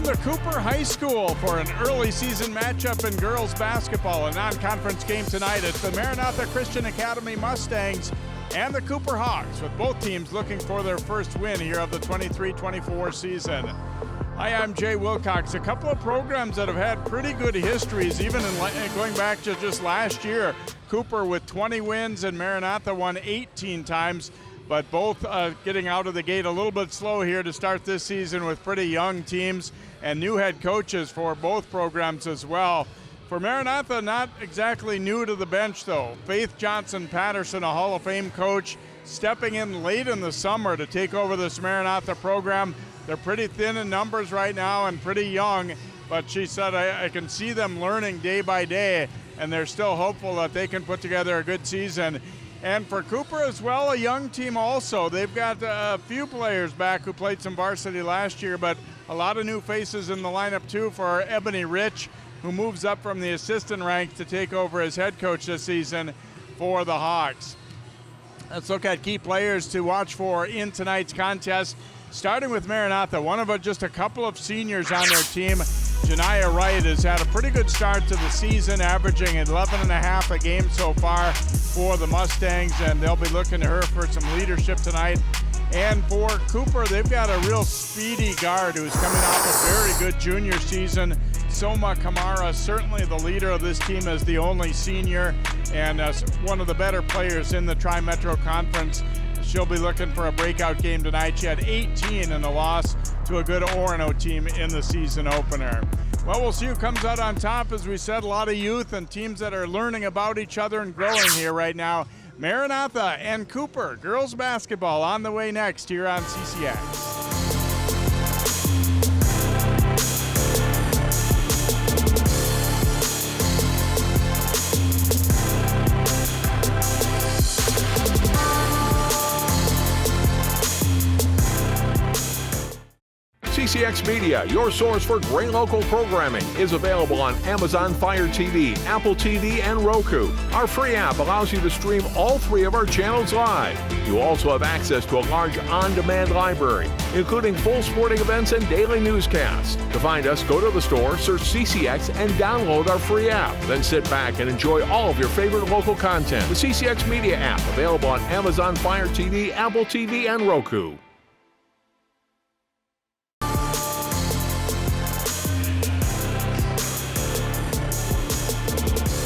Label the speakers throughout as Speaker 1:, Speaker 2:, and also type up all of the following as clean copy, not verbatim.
Speaker 1: to Cooper High School for an early season matchup in girls basketball. A non-conference game tonight. It's the Maranatha Christian Academy Mustangs and the Cooper Hawks, with both teams looking for their first win here of the 23-24 season. Hi, I'm Jay Wilcox. A couple of programs that have had pretty good histories, even in going back to just last year. Cooper with 20 wins and Maranatha won 18 times. But both getting out of the gate a little bit slow here to start this season with pretty young teams and new head coaches for both programs as well. For Maranatha, not exactly new to the bench though. Faith Johnson-Patterson, a Hall of Fame coach, stepping in late in the summer to take over this Maranatha program. They're pretty thin in numbers right now and pretty young, but she said I can see them learning day by day, and they're still hopeful that they can put together a good season. And for Cooper as well, a young team also. They've got a few players back who played some varsity last year, but a lot of new faces in the lineup too for Ebony Rich, who moves up from the assistant ranks to take over as head coach this season for the Hawks. Let's look at key players to watch for in tonight's contest. Starting with Maranatha, one of just a couple of seniors on their team. Janiyah Wright has had a pretty good start to the season, averaging 11.5 a game so far for the Mustangs, and they'll be looking to her for some leadership tonight. And for Cooper, they've got a real speedy guard who's coming off a very good junior season. Soma Kamara, certainly the leader of this team as the only senior and one of the better players in the Tri-Metro Conference. She'll be looking for a breakout game tonight. She had 18 in a loss to a good Orono team in the season opener. Well, we'll see who comes out on top. As we said, a lot of youth and teams that are learning about each other and growing here right now. Maranatha and Cooper, girls basketball on the way next here on CCX.
Speaker 2: CCX Media, your source for great local programming, is available on Amazon Fire TV, Apple TV, and Roku. Our free app allows you to stream all 3 of our channels live. You also have access to a large on-demand library, including full sporting events and daily newscasts. To find us, go to the store, search CCX, and download our free app. Then sit back and enjoy all of your favorite local content. The CCX Media app, available on Amazon Fire TV, Apple TV, and Roku.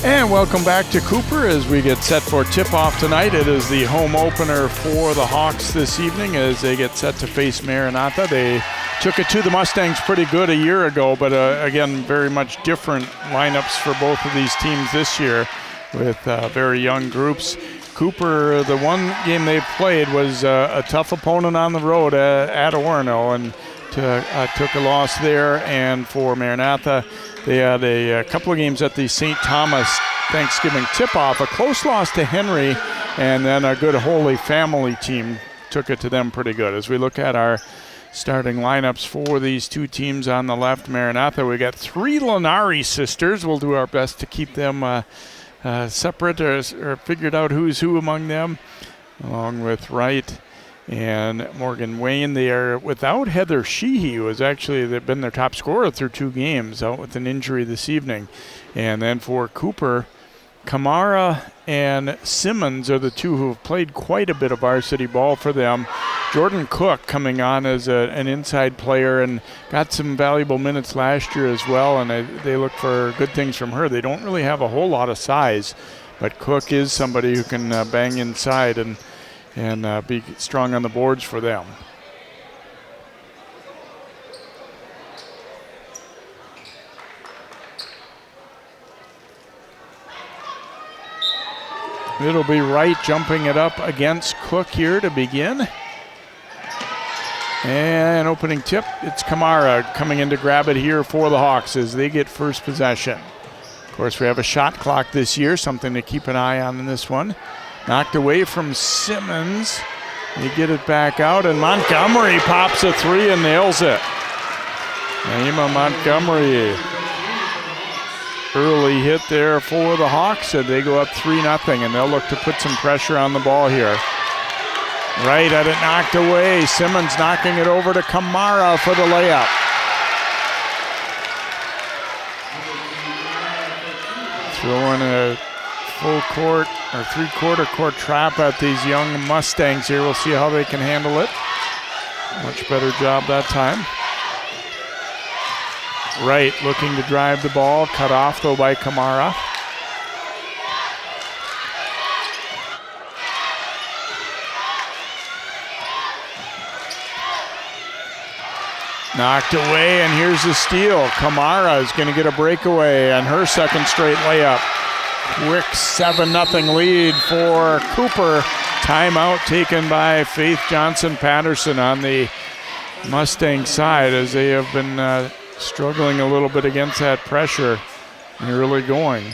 Speaker 1: And welcome back to Cooper as we get set for tip-off tonight. It is the home opener for the Hawks this evening as they get set to face Maranatha. They took it to the Mustangs pretty good a year ago, but again, very much different lineups for both of these teams this year with very young groups. Cooper, the one game they played was a tough opponent on the road at Orono, and took a loss there. And for Maranatha, they had a couple of games at the St. Thomas Thanksgiving tip-off, a close loss to Henry, and then a good Holy Family team took it to them pretty good. As we look at our starting lineups for these two teams on the left, Maranatha, we got 3 Lenari sisters. We'll do our best to keep them separate or figured out who's who among them, along with Wright and Morgan Wayne. They are without Heather Sheehy, who has actually been their top scorer through 2 games, out with an injury this evening. And then for Cooper, Kamara and Simmons are the 2 who have played quite a bit of varsity ball for them. Jordan Cook coming on as an inside player and got some valuable minutes last year as well, and they look for good things from her. They don't really have a whole lot of size, but Cook is somebody who can bang inside and be strong on the boards for them. It'll be Wright jumping it up against Cook here to begin. And opening tip, it's Kamara coming in to grab it here for the Hawks as they get first possession. Of course, we have a shot clock this year, something to keep an eye on in this one. Knocked away from Simmons. They get it back out, and Montgomery pops a 3 and nails it. Naima Montgomery. Early hit there for the Hawks, and they go up 3-0, and they'll look to put some pressure on the ball here. Right at it, knocked away. Simmons knocking it over to Kamara for the layup. Throwing a full court or three-quarter court trap at these young Mustangs here. We'll see how they can handle it. Much better job that time. Wright looking to drive the ball. Cut off though by Kamara. Knocked away, and here's the steal. Kamara is going to get a breakaway on her second straight layup. Quick 7-0 lead for Cooper. Timeout taken by Faith Johnson-Patterson on the Mustang side, as they have been struggling a little bit against that pressure and really going.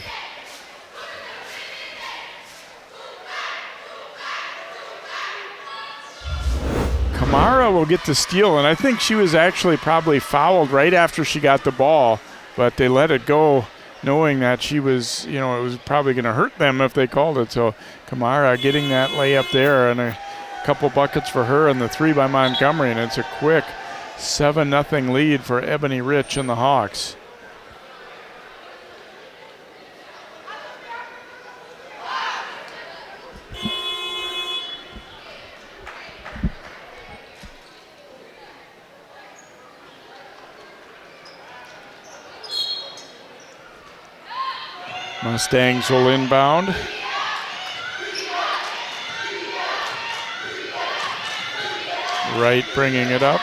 Speaker 1: Kamara will get the steal, and I think she was actually probably fouled right after she got the ball, but they let it go knowing that she was, it was probably going to hurt them if they called it. So Kamara getting that layup there, and a couple buckets for her, and the three by Montgomery, and it's a quick 7-0 lead for Ebony Rich and the Hawks. Mustangs will inbound. Wright bringing it up.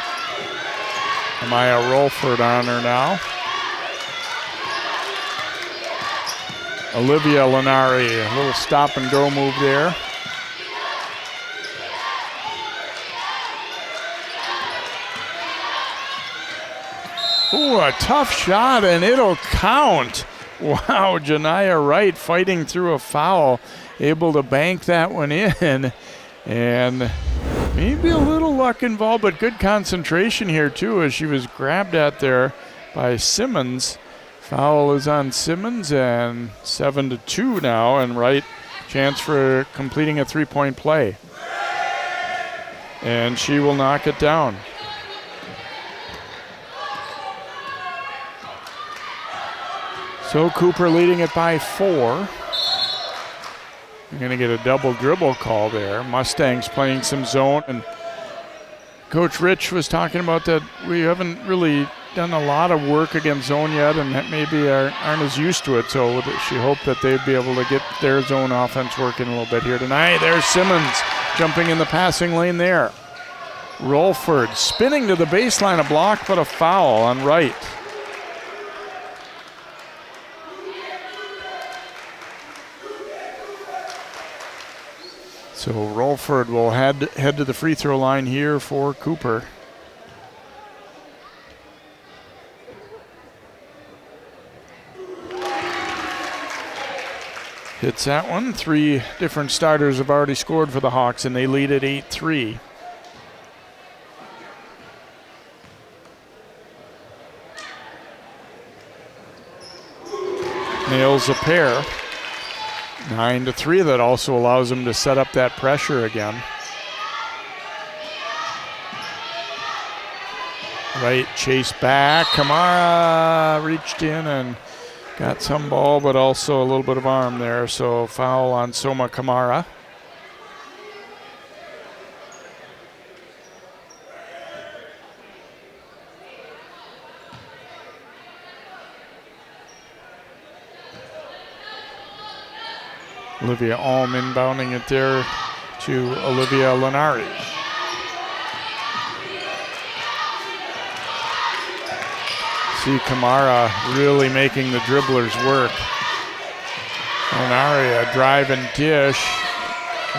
Speaker 1: Amaya Rolford on her now. Olivia Lenari, a little stop and go move there. Ooh, a tough shot, and it'll count. Wow, Janiyah Wright fighting through a foul, able to bank that one in, and maybe a little luck involved, but good concentration here too, as she was grabbed at there by Simmons. Foul is on Simmons, and 7-2 now, and Wright chance for completing a three-point play. And she will knock it down. So Cooper leading it by 4. You're going to get a double dribble call there. Mustangs playing some zone, and Coach Rich was talking about that we haven't really done a lot of work against zone yet, and that maybe aren't as used to it. So she hoped that they'd be able to get their zone offense working a little bit here tonight. There's Simmons jumping in the passing lane there. Rolford spinning to the baseline, a block, but a foul on Wright. So Rolford will head to the free throw line here for Cooper. Hits that one. 3 different starters have already scored for the Hawks, and they lead at 8-3. Nails a pair. 9-3, that also allows them to set up that pressure again. Right, chase back. Kamara reached in and got some ball, but also a little bit of arm there. So foul on Soma Kamara. Olivia Alm inbounding it there to Olivia Lenari. See Kamara really making the dribblers work. Lenari, a drive and dish.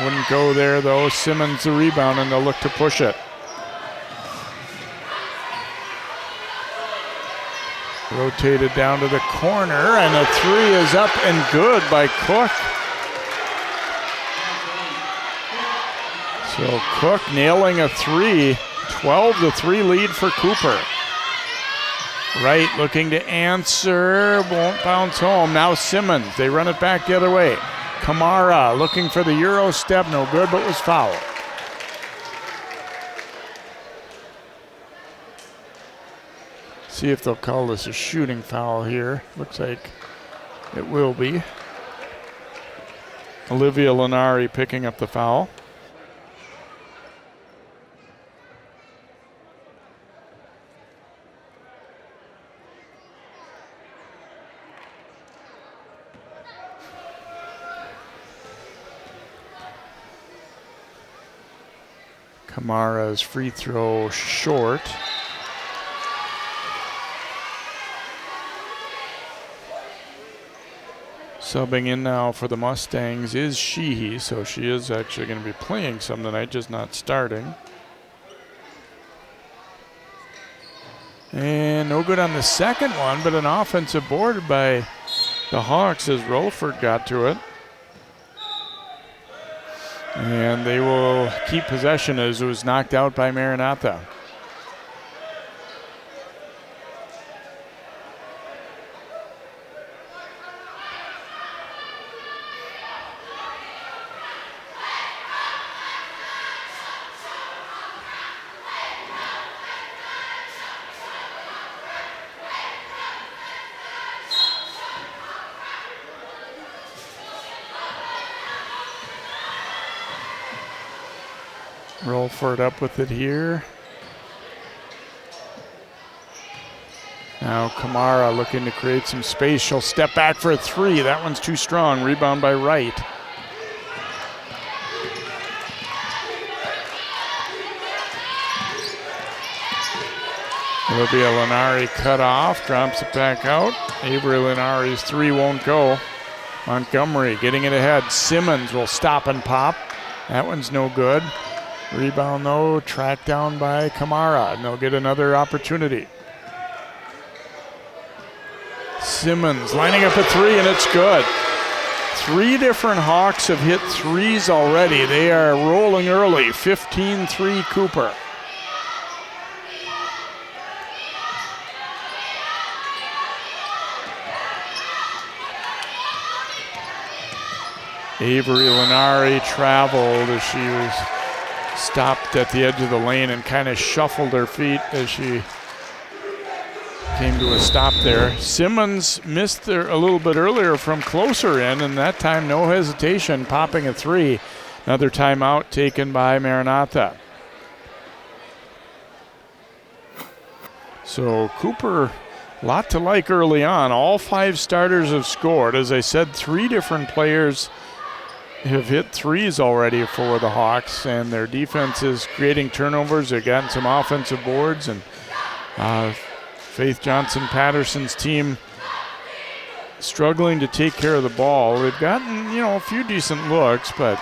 Speaker 1: Wouldn't go there though. Simmons the rebound, and they'll look to push it. Rotated down to the corner, and the three is up and good by Cook. So Cook nailing a three, 12-3 lead for Cooper. Wright looking to answer, won't bounce home. Now Simmons, they run it back the other way. Kamara looking for the Euro step, no good, but was fouled. See if they'll call this a shooting foul here. Looks like It will be. Olivia Lenari picking up the foul. Kamara's free throw short. Subbing in now for the Mustangs is Sheehy, so she is actually going to be playing some tonight, just not starting. And no good on the second one, but an offensive board by the Hawks as Rolford got to it. And they will keep possession as it was knocked out by Maranatha. Rolford up with it here. Now Kamara looking to create some space. She'll step back for a three. That one's too strong. Rebound by Wright. Olivia Lenari cut off, drops it back out. Avery Lenari's three won't go. Montgomery getting it ahead. Simmons will stop and pop. That one's no good. Rebound though, tracked down by Kamara, and they'll get another opportunity. Simmons lining up a three, and it's good. Three different Hawks have hit threes already. They are rolling early, 15-3 Cooper. Avery Lenari traveled as she was stopped at the edge of the lane and kind of shuffled her feet as she came to a stop there. Simmons missed there a little bit earlier from closer in, and that time no hesitation, popping a three. Another timeout taken by Maranatha. So Cooper, a lot to like early on. All five starters have scored. As I said, three different players have hit threes already for the Hawks, and their defense is creating turnovers. They've gotten some offensive boards, and Faith Johnson-Patterson's team struggling to take care of the ball. They've gotten, a few decent looks, but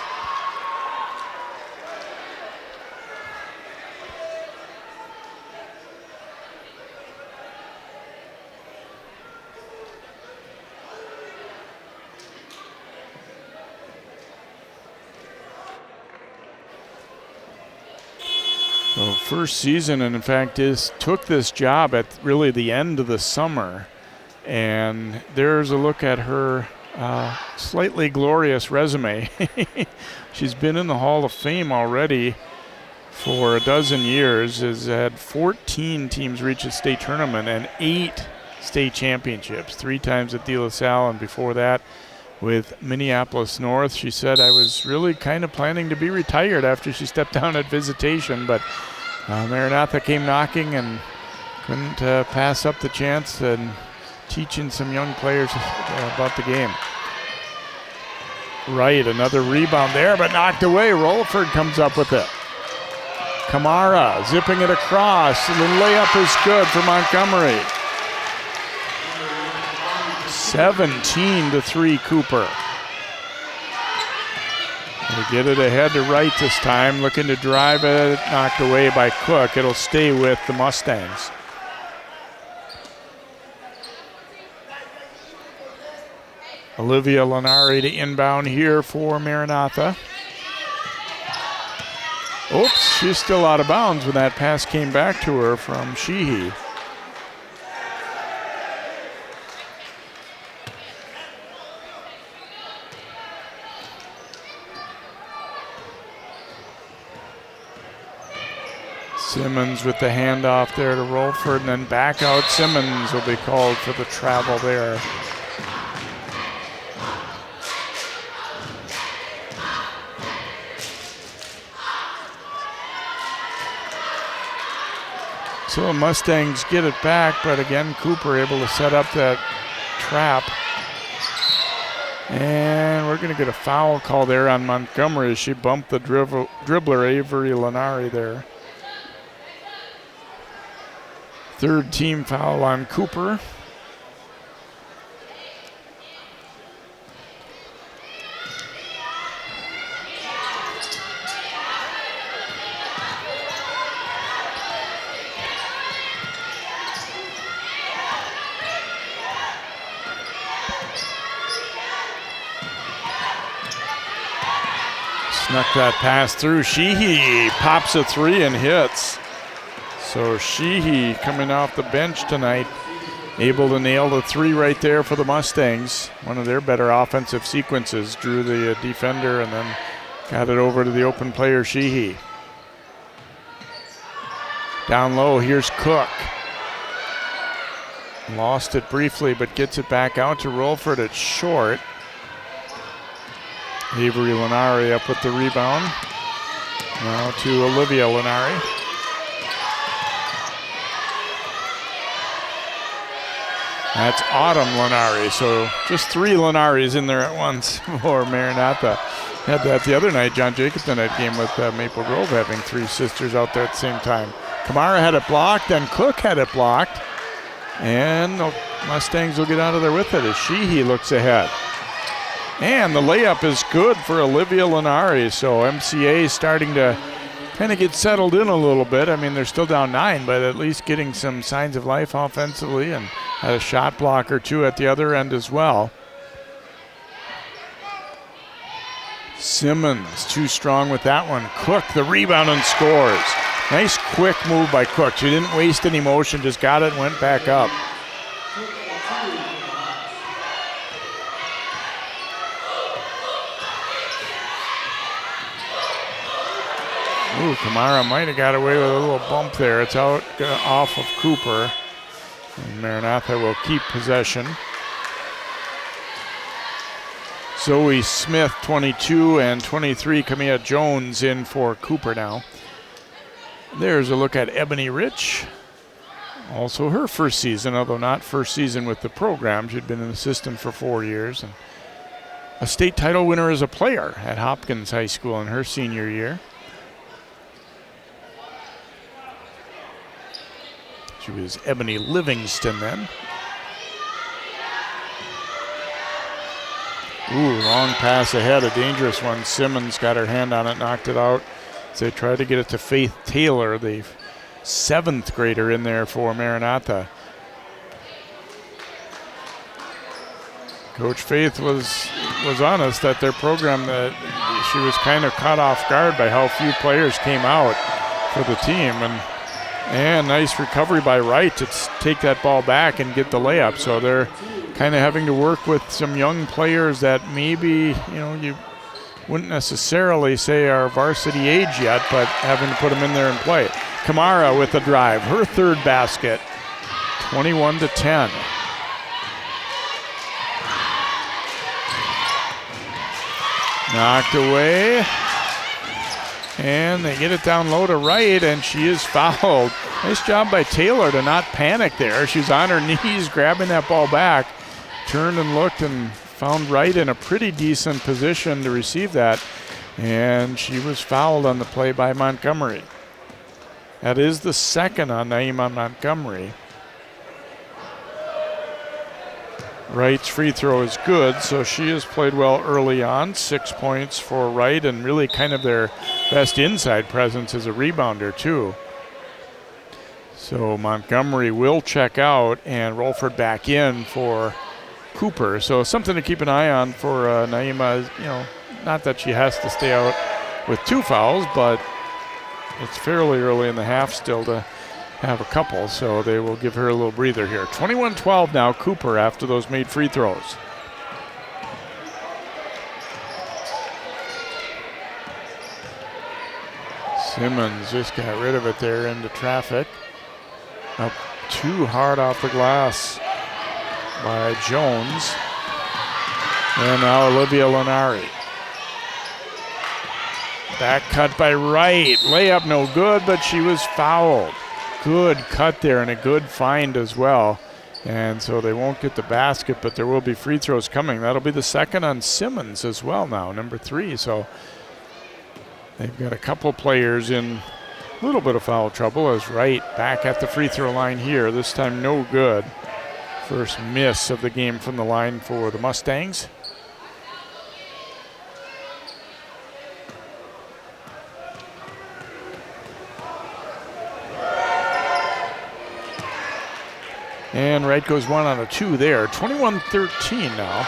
Speaker 1: so first season, and in fact took this job at really the end of the summer. And there's a look at her slightly glorious resume. She's been in the Hall of Fame already for a dozen years, has had 14 teams reach a state tournament and 8 state championships, 3 times at De La Salle, and before that with Minneapolis North. She said, I was really kind of planning to be retired after she stepped down at Visitation, but Maranatha came knocking and couldn't pass up the chance and teaching some young players about the game. Right, another rebound there, but knocked away. Rolford comes up with it. Kamara zipping it across, and the layup is good for Montgomery. 17-3 Cooper. They get it ahead to Wright this time, looking to drive it, knocked away by Cook. It'll stay with the Mustangs. Olivia Lenari to inbound here for Maranatha. Oops, she's still out of bounds when that pass came back to her from Sheehy. Simmons with the handoff there to Rolford, and then back out. Simmons will be called for the travel there. So the Mustangs get it back, but again, Cooper able to set up that trap. And we're going to get a foul call there on Montgomery. She bumped the dribbler Avery Lenari there. Third team foul on Cooper. Snuck that pass through. Sheehy pops a three and hits. So Sheehy coming off the bench tonight, able to nail the three right there for the Mustangs. One of their better offensive sequences. Drew the defender and then got it over to the open player, Sheehy. Down low, here's Cook. Lost it briefly, but gets it back out to Rolford. It's short. Avery Lenari up with the rebound. Now to Olivia Lenari. That's Autumn Lenari. So just three Lenaris in there at once for Maranatha. Had that the other night. John Jacobson had game with Maple Grove having three sisters out there at the same time. Kamara had it blocked, then Cook had it blocked. And the Mustangs will get out of there with it as Sheehy looks ahead. And the layup is good for Olivia Lenari. So MCA starting to kind of get settled in a little bit. I mean, they're still down 9, but at least getting some signs of life offensively and had a shot block or two at the other end as well. Simmons too strong with that one. Cook the rebound and scores. Nice quick move by Cook. She didn't waste any motion, just got it and went back up. Ooh, Kamara might have got away with a little bump there. It's out off of Cooper. And Maranatha will keep possession. Zoe Smith, 22, and 23, Camilla Jones in for Cooper now. There's a look at Ebony Rich. Also her first season, although not first season with the program. She'd been an assistant for 4 years. And a state title winner as a player at Hopkins High School in her senior year. She was Ebony Livingston then. Ooh, long pass ahead, a dangerous one. Simmons got her hand on it, knocked it out. So they tried to get it to Faith Taylor, the 7th grader in there for Maranatha. Coach Faith was honest that their program, that she was kind of caught off guard by how few players came out for the team. And nice recovery by Wright to take that ball back and get the layup. So they're kind of having to work with some young players that maybe, you wouldn't necessarily say are varsity age yet, but having to put them in there and play. Kamara with the drive, her third basket, 21-10. Knocked away. And they get it down low to Wright, and she is fouled. Nice job by Taylor to not panic there. She's on her knees grabbing that ball back. Turned and looked and found Wright in a pretty decent position to receive that. And she was fouled on the play by Montgomery. That is the second on Naima Montgomery. Wright's free throw is good, so she has played well early on. 6 points for Wright, and really kind of their best inside presence as a rebounder too. So Montgomery will check out and Rolford back in for Cooper. So something to keep an eye on for Naima. Not that she has to stay out with 2 fouls, but it's fairly early in the half still to have a couple, so they will give her a little breather here. 21-12 now, Cooper after those made free throws. Simmons just got rid of it there into traffic. Up too hard off the glass by Jones. And now Olivia Lenari. Back cut by Wright. Layup no good, but she was fouled. good cut there and a good find as well. And so they won't get the basket, but there will be free throws coming. That'll be the second on Simmons as well now, number 3. So they've got a couple players in a little bit of foul trouble as Wright back at the free throw line here. This time no good. First miss of the game from the line for the Mustangs. And Wright goes 1 on a 2 there. 21-13 now.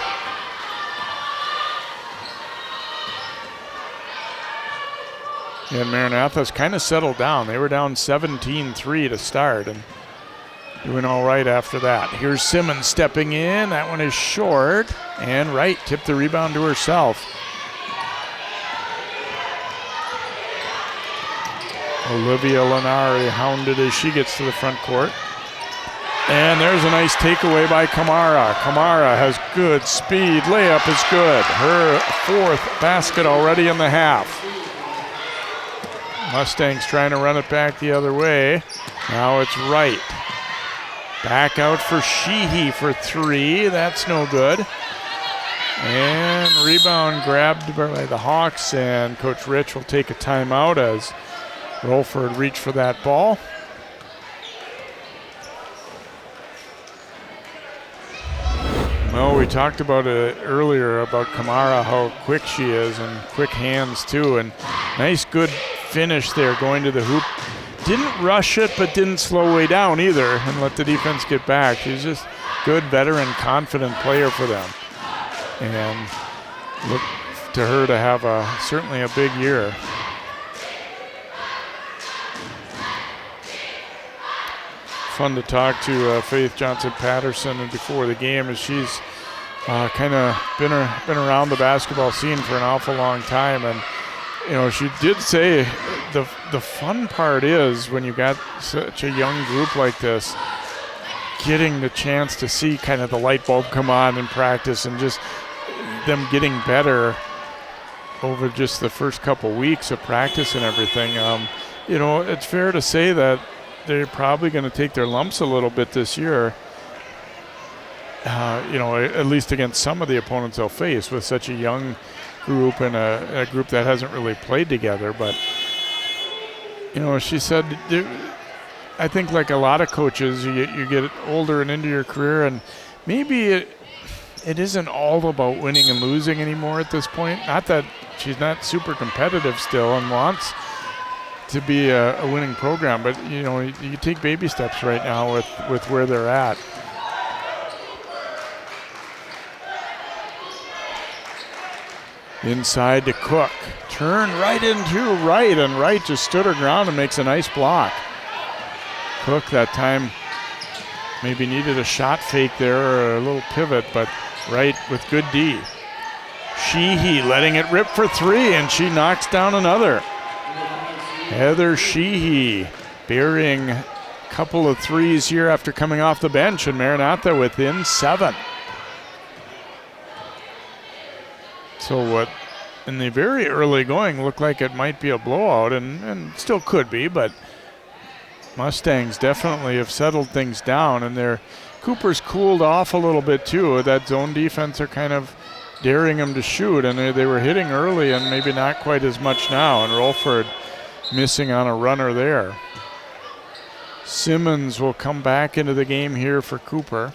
Speaker 1: And Maranatha's kind of settled down. They were down 17-3 to start and doing all right after that. Here's Simmons stepping in. That one is short. And Wright tipped the rebound to herself. Olivia Lenari hounded as she gets to the front court. And there's a nice takeaway by Kamara. Kamara has good speed. Layup is good. Her 4th basket already in the half. Mustangs trying to run it back the other way. Now it's Wright. Back out for Sheehy for 3. That's no good. And rebound grabbed by the Hawks, and Coach Rich will take a timeout as Rolford reached for that ball. Well, we talked about it earlier about Kamara, how quick she is, and quick hands too, and nice good finish there going to the hoop. Didn't rush it, but didn't slow way down either and let the defense get back. She's just good, veteran, confident player for them. And look to her to have certainly a big year. Fun to talk to Faith Johnson-Patterson and before the game, as she's kind of been around the basketball scene for an awful long time. And you know, she did say the fun part is when you got such a young group like this, getting the chance to see kind of the light bulb come on in practice and just them getting better over just the first couple weeks of practice and everything. You know, it's fair to say that they're probably going to take their lumps a little bit this year, you know, at least against some of the opponents they'll face with such a young group and a group that hasn't really played together. But, you know, she said, I think like a lot of coaches, you get older and into your career, and maybe it isn't all about winning and losing anymore at this point. Not that she's not super competitive still and wants to be a winning program, but you know, you take baby steps right now with where they're at. Inside to Cook, turn right into Wright, and Wright just stood her ground and makes a nice block. Cook that time maybe needed a shot fake there or a little pivot, but Wright with good D. Sheehy letting it rip for 3, and she knocks down another. Heather Sheehy burying a couple of threes here after coming off the bench, and Maranatha within 7. So what in the very early going looked like it might be a blowout, and still could be, but Mustangs definitely have settled things down, and Cooper's cooled off a little bit too. That zone defense are kind of daring them to shoot, and they were hitting early and maybe not quite as much now, and Rolford missing on a runner there. Simmons will come back into the game here for Cooper.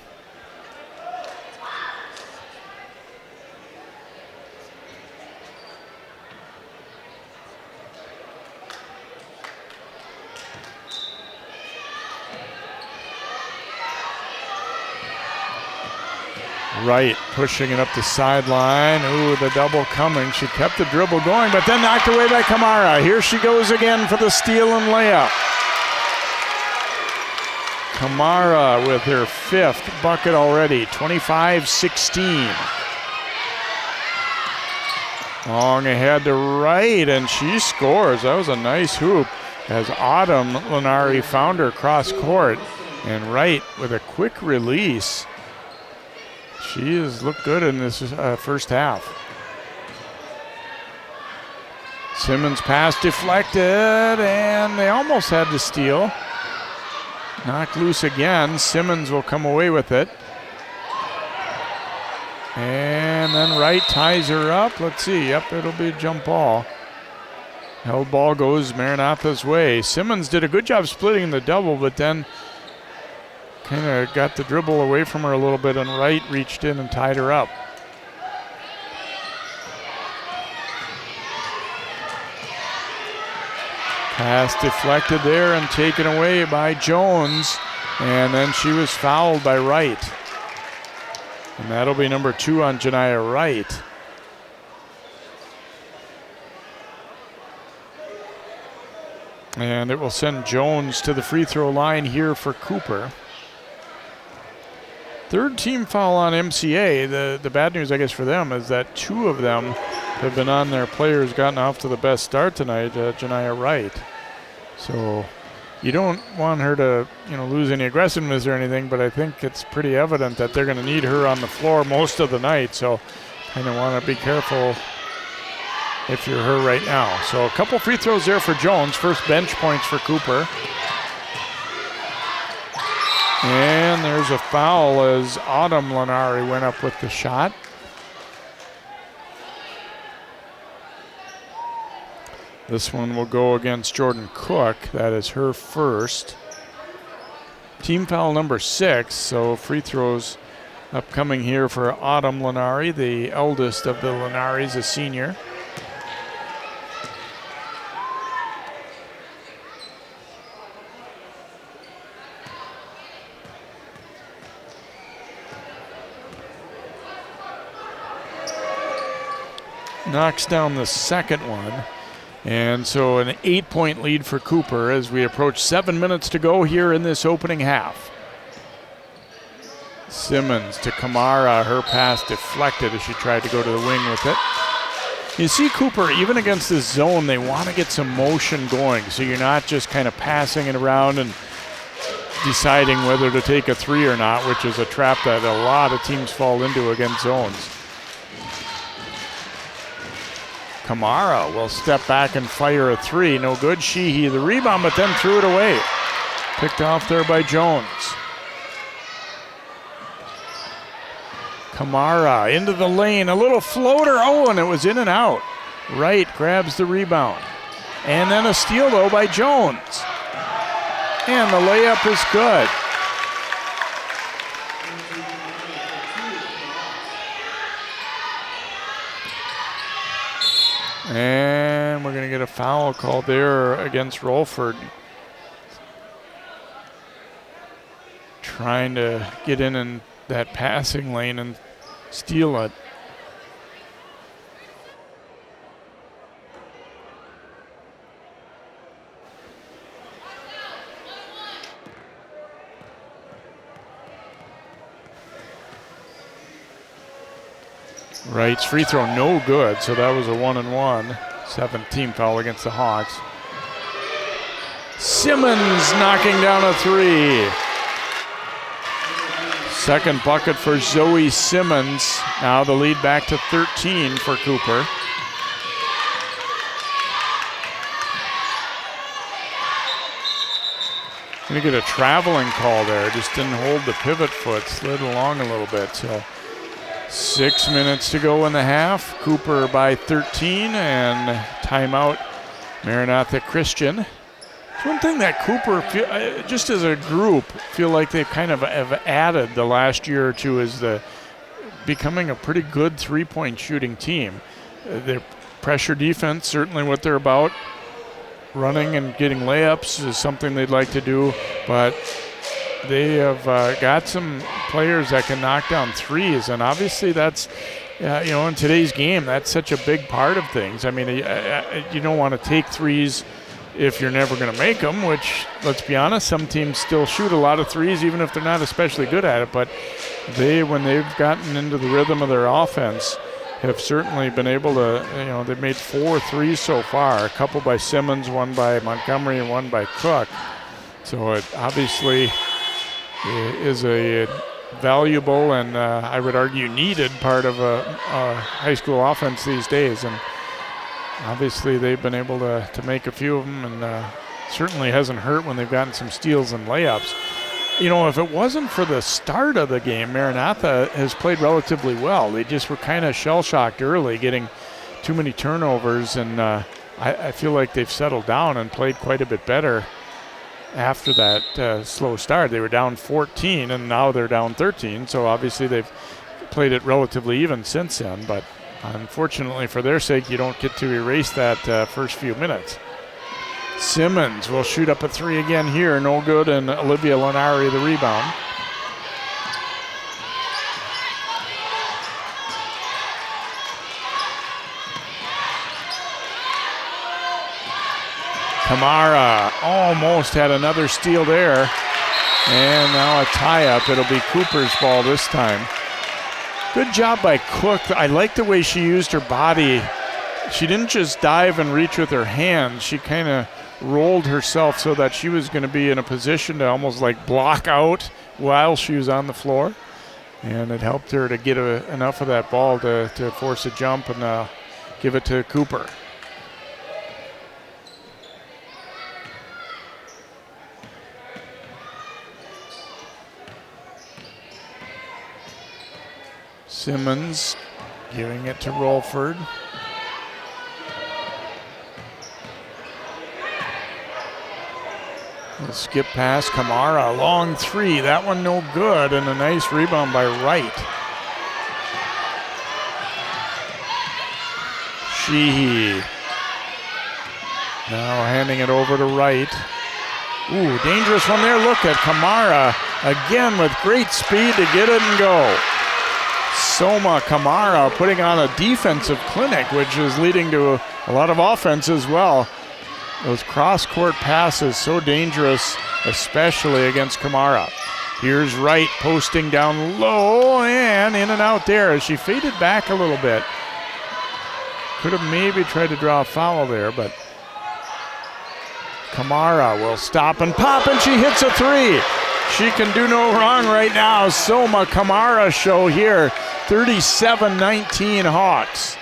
Speaker 1: Wright pushing it up the sideline. Ooh, the double coming. She kept the dribble going, but then knocked away by Kamara. Here she goes again for the steal and layup. Kamara with her 5th bucket already, 25-16. Long ahead to Wright, and she scores. That was a nice hoop as Autumn Lenari found her cross court, and Wright with a quick release. She has looked good in this first half. Simmons pass deflected, and they almost had to steal. Knocked loose again. Simmons will come away with it. And then Wright ties her up. Let's see. Yep, it'll be a jump ball. Held ball goes Maranatha's way. Simmons did a good job splitting the double, but then kind of got the dribble away from her a little bit, and Wright reached in and tied her up. Pass deflected there and taken away by Jones, and then she was fouled by Wright. And that'll be number 2 on Janiah Wright. And it will send Jones to the free throw line here for Cooper. Third team foul on MCA. The bad news, I guess, for them is that 2 of them have been on their players, gotten off to the best start tonight, Janiah Wright. So you don't want her to, lose any aggressiveness or anything, but I think it's pretty evident that they're going to need her on the floor most of the night. So kind of want to be careful if you're her right now. So a couple free throws there for Jones. First bench points for Cooper. And there's a foul as Autumn Lenari went up with the shot. This one will go against Jordan Cook. That is her first. Team foul number 6, so free throws upcoming here for Autumn Lenari, the eldest of the Lenaris, a senior. Knocks down the second one. And so an 8-point lead for Cooper as we approach 7 minutes to go here in this opening half. Simmons to Kamara. Her pass deflected as she tried to go to the wing with it. You see Cooper, even against this zone, they want to get some motion going, so you're not just kind of passing it around and deciding whether to take a 3 or not, which is a trap that a lot of teams fall into against zones. Kamara will step back and fire a 3. No good. Sheehy the rebound, but then threw it away. Picked off there by Jones. Kamara into the lane. A little floater. Oh, and it was in and out. Wright grabs the rebound. And then a steal, though, by Jones. And the layup is good. And we're going to get a foul called there against Rolford. Trying to get in that passing lane and steal it. Wright's free throw no good, so that was a 1-and-1. 7th foul against the Hawks. Simmons knocking down a 3. Second bucket for Zoe Simmons. Now the lead back to 13 for Cooper. Gonna get a traveling call there. Just didn't hold the pivot foot, slid along a little bit. So 6 minutes to go in the half. Cooper by 13 and timeout Maranatha Christian. It's one thing that Cooper, just as a group, feel like they kind of have added the last year or two is becoming a pretty good three-point shooting team. Their pressure defense, certainly what they're about. Running and getting layups is something they'd like to do, but they have got some players that can knock down threes, and obviously that's, in today's game, that's such a big part of things. I mean, you don't want to take threes if you're never going to make them, which, let's be honest, some teams still shoot a lot of threes even if they're not especially good at it, but when they've gotten into the rhythm of their offense, have certainly been able to, they've made 4 threes so far, a couple by Simmons, one by Montgomery, and one by Cook. So it obviously is a valuable and I would argue needed part of a high school offense these days. And obviously they've been able to make a few of them and certainly hasn't hurt when they've gotten some steals and layups. You know, if it wasn't for the start of the game, Maranatha has played relatively well. They just were kind of shell-shocked early, getting too many turnovers, and I feel like they've settled down and played quite a bit better after that slow start. They were down 14, and now they're down 13, so obviously they've played it relatively even since then, but unfortunately for their sake, you don't get to erase that first few minutes. Simmons will shoot up a three again here, no good, and Olivia Lenari the rebound. Kamara almost had another steal there, and now a tie-up. It'll be Cooper's ball this time. Good job by Cook. I like the way she used her body. She didn't just dive and reach with her hands. She kind of rolled herself so that she was going to be in a position to almost like block out while she was on the floor. And it helped her to get enough of that ball to force a jump and give it to Cooper. Simmons giving it to Rolford. The skip pass, Kamara, long three. That one no good, and a nice rebound by Wright. Sheehy. Now handing it over to Wright. Ooh, dangerous one there. Look at Kamara again with great speed to get it and go. Soma Kamara putting on a defensive clinic, which is leading to a lot of offense as well. Those cross-court passes, so dangerous, especially against Kamara. Here's Wright posting down low and in and out there as she faded back a little bit. Could have maybe tried to draw a foul there, but Kamara will stop and pop, and she hits a three. She can do no wrong right now. Soma Kamara show here, 37-19 Hawks.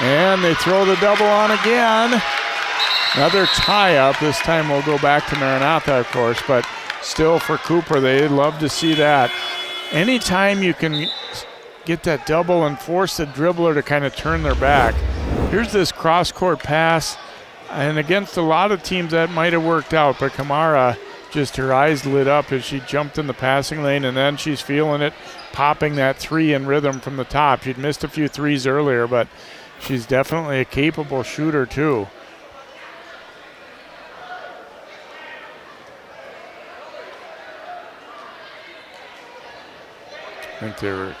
Speaker 1: And they throw the double on again. Another tie-up. This time we'll go back to Maranatha, of course, but still for Cooper, they'd love to see that. Anytime you can get that double and force the dribbler to kind of turn their back. Here's this cross-court pass, and against a lot of teams that might have worked out, but Kamara, just her eyes lit up as she jumped in the passing lane, and then she's feeling it, popping that three in rhythm from the top. She'd missed a few threes earlier, but she's definitely a capable shooter too. I think they're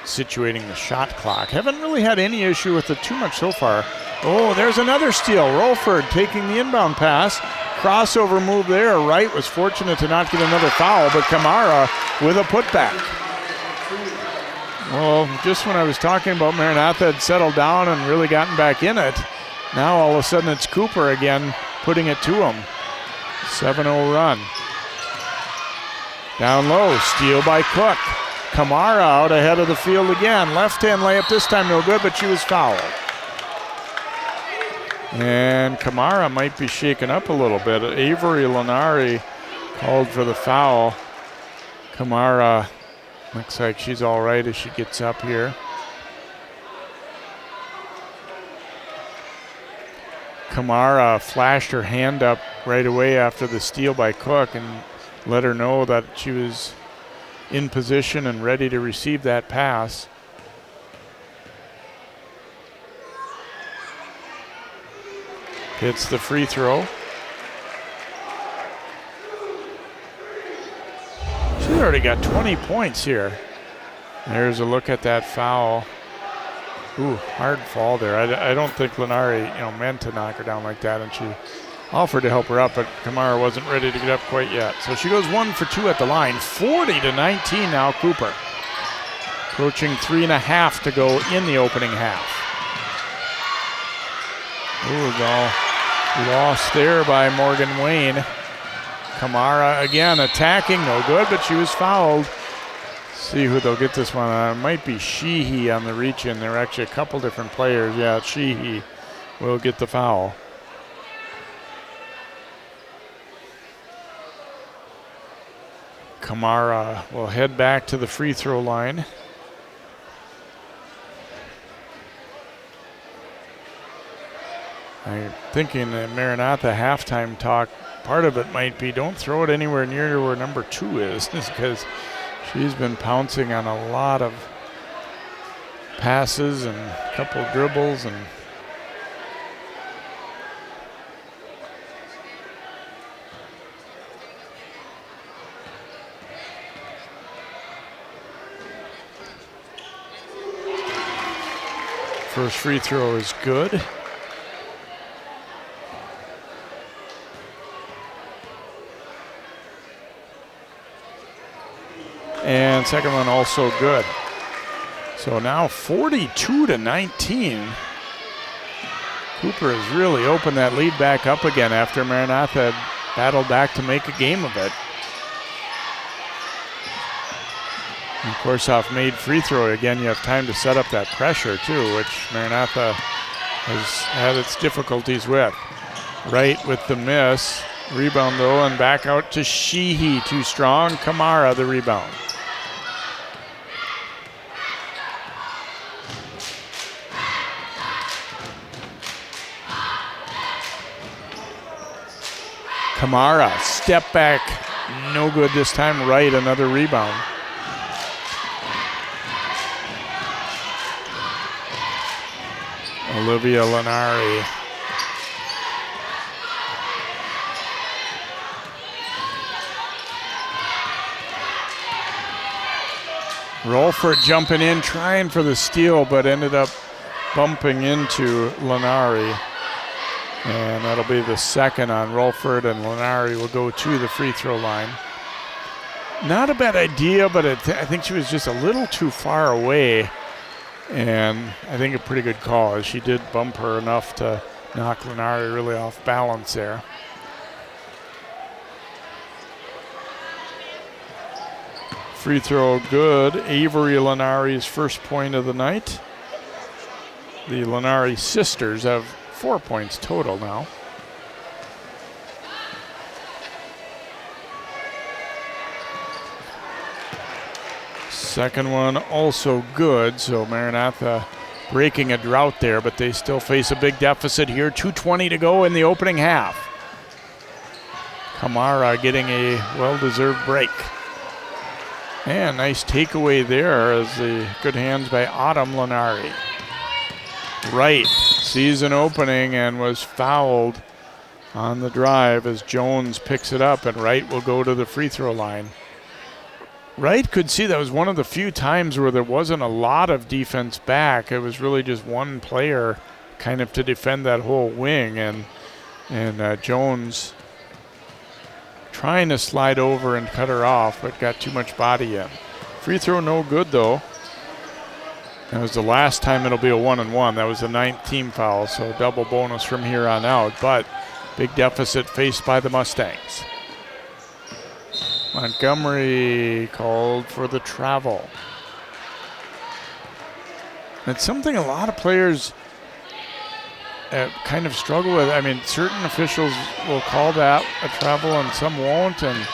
Speaker 1: situating the shot clock. Haven't really had any issue with it too much so far. Oh, there's another steal. Rolford taking the inbound pass. Crossover move there. Wright was fortunate to not get another foul, but Kamara with a putback. Well, just when I was talking about Maranatha had settled down and really gotten back in it, now all of a sudden it's Cooper again putting it to him. 7-0 run. Down low, steal by Cook. Kamara out ahead of the field again. Left-hand layup this time no good, but she was fouled. And Kamara might be shaken up a little bit. Avery Lenari called for the foul. Kamara looks like she's all right as she gets up here. Kamara flashed her hand up right away after the steal by Cook and let her know that she was in position and ready to receive that pass. Hits the free throw. She's already got 20 points here. There's a look at that foul. Ooh, hard fall there. I don't think Lenari, meant to knock her down like that, and she offered to help her up, but Kamara wasn't ready to get up quite yet. So she goes 1 for 2 at the line. 40-19 now, Cooper. Approaching 3.5 to go in the opening half. Ooh, ball lost there by Morgan Wayne. Kamara again attacking, no good, but she was fouled. See who they'll get this one on. It might be Sheehy on the reach-in. There are actually a couple different players. Yeah, Sheehy will get the foul. Kamara will head back to the free throw line. I'm thinking that Maranatha halftime talk, part of it might be don't throw it anywhere near where number 2 is, because she's been pouncing on a lot of passes and a couple of dribbles. And first free throw is good. And second one also good. So now 42-19. Cooper has really opened that lead back up again after Maranatha had battled back to make a game of it. And of course, off made free throw, again, you have time to set up that pressure too, which Maranatha has had its difficulties with. Wright with the miss. Rebound though, and back out to Sheehy, too strong. Kamara the rebound. Kamara, step back, no good this time. Wright, another rebound. Olivia Lenari. Rolford jumping in, trying for the steal, but ended up bumping into Lenari. And that'll be the second on Rolford, and Lenari will go to the free throw line. Not a bad idea, but I think she was just a little too far away. And I think a pretty good call, as she did bump her enough to knock Lenari really off balance there. Free throw good. Avery Lenari's first point of the night. The Lenari sisters have 4 points total now. Second one also good, so Maranatha breaking a drought there, but they still face a big deficit here. 2:20 to go in the opening half. Kamara getting a well-deserved break. And nice takeaway there as the good hands by Autumn Lenari. Wright sees an opening and was fouled on the drive as Jones picks it up, and Wright will go to the free throw line. Wright could see that was one of the few times where there wasn't a lot of defense back. It was really just one player kind of to defend that whole wing, and Jones trying to slide over and cut her off, but got too much body in. Free throw no good though. That was the last time it'll be a 1-and-1. That was the 9th team foul, so double bonus from here on out, but big deficit faced by the Mustangs. Montgomery called for the travel. It's something a lot of players kind of struggle with. I mean, certain officials will call that a travel and some won't, and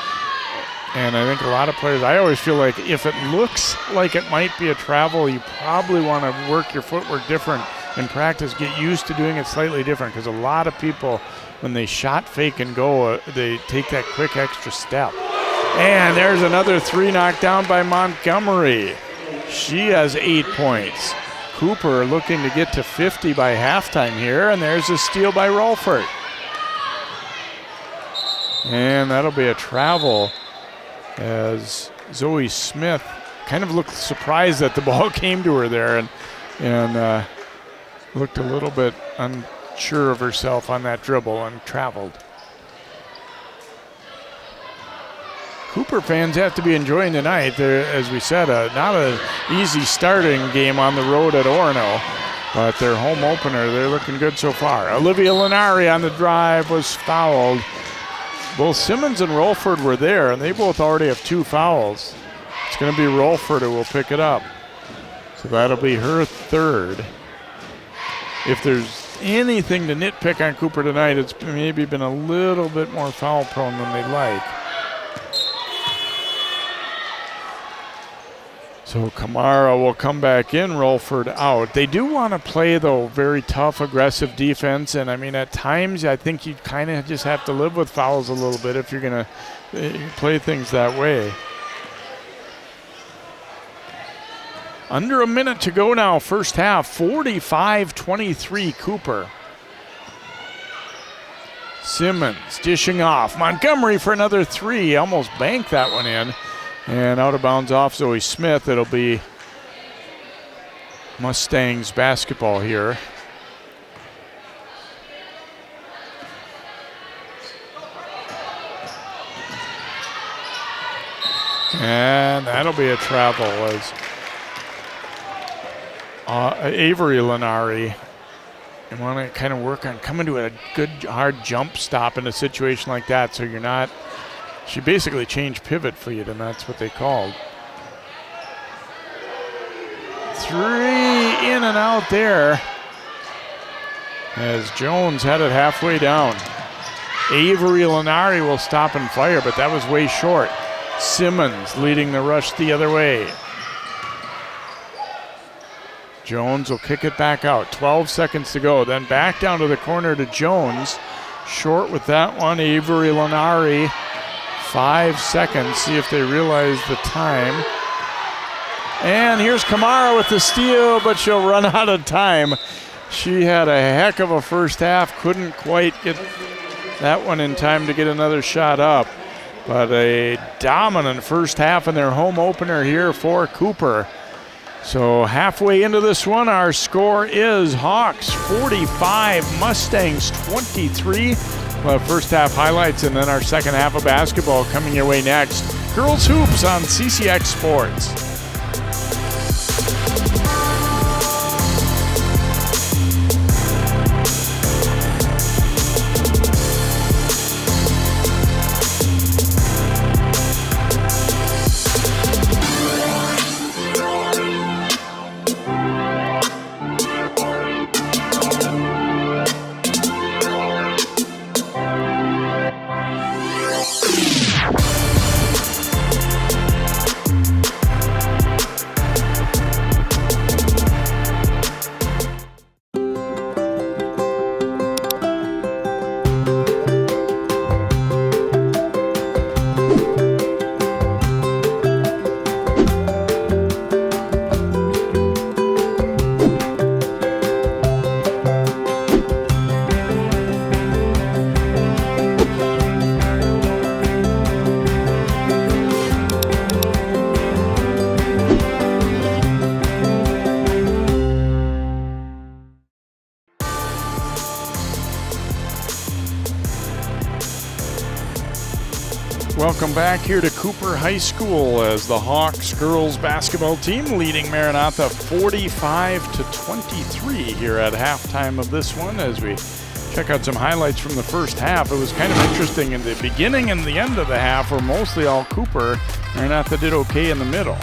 Speaker 1: I think a lot of players, I always feel like if it looks like it might be a travel, you probably want to work your footwork different in practice, get used to doing it slightly different, because a lot of people, when they shot fake and go, they take that quick extra step. And there's another three knocked down by Montgomery. She has 8 points. Cooper looking to get to 50 by halftime here, and there's a steal by Rolford. And that'll be a travel as Zoe Smith kind of looked surprised that the ball came to her there and looked a little bit unsure of herself on that dribble and traveled. Cooper fans have to be enjoying tonight. They're, as we said, not an easy starting game on the road at Orono, but their home opener, they're looking good so far. Olivia Lenari on the drive was fouled. Both Simmons and Rolford were there, and they both already have 2 fouls. It's going to be Rolford who will pick it up. So that'll be her 3rd. If there's anything to nitpick on Cooper tonight, it's maybe been a little bit more foul prone than they'd like. So Kamara will come back in, Rolford out. They do want to play, though, very tough, aggressive defense. And, I mean, at times I think you kind of just have to live with fouls a little bit if you're going to play things that way. Under a minute to go now, first half, 45-23 Cooper. Simmons dishing off. Montgomery for another three. Almost banked that one in. And out of bounds off Zoe Smith. It'll be Mustangs basketball here. And that'll be a travel as Avery Lenari. You want to kind of work on coming to a good hard jump stop in a situation like that so you're not. She basically changed pivot for you, and that's what they called. Three in and out there as Jones had it halfway down. Avery Lenari will stop and fire, but that was way short. Simmons leading the rush the other way. Jones will kick it back out. 12 seconds to go. Then back down to the corner to Jones. Short with that one. Avery Lenari. 5 seconds. See if they realize the time. And here's Kamara with the steal, but she'll run out of time. She had a heck of a first half. Couldn't quite get that one in time to get another shot up. But a dominant first half in their home opener here for Cooper. So halfway into this one, our score is Hawks 45, Mustangs 23. We'll have first half highlights and then our second half of basketball coming your way next. Girls Hoops on CCX Sports. Welcome back here to Cooper High School as the Hawks girls basketball team leading Maranatha 45-23 here at halftime of this one. As we check out some highlights from the first half, it was kind of interesting. In the beginning and the end of the half were mostly all Cooper. Maranatha did okay in the middle.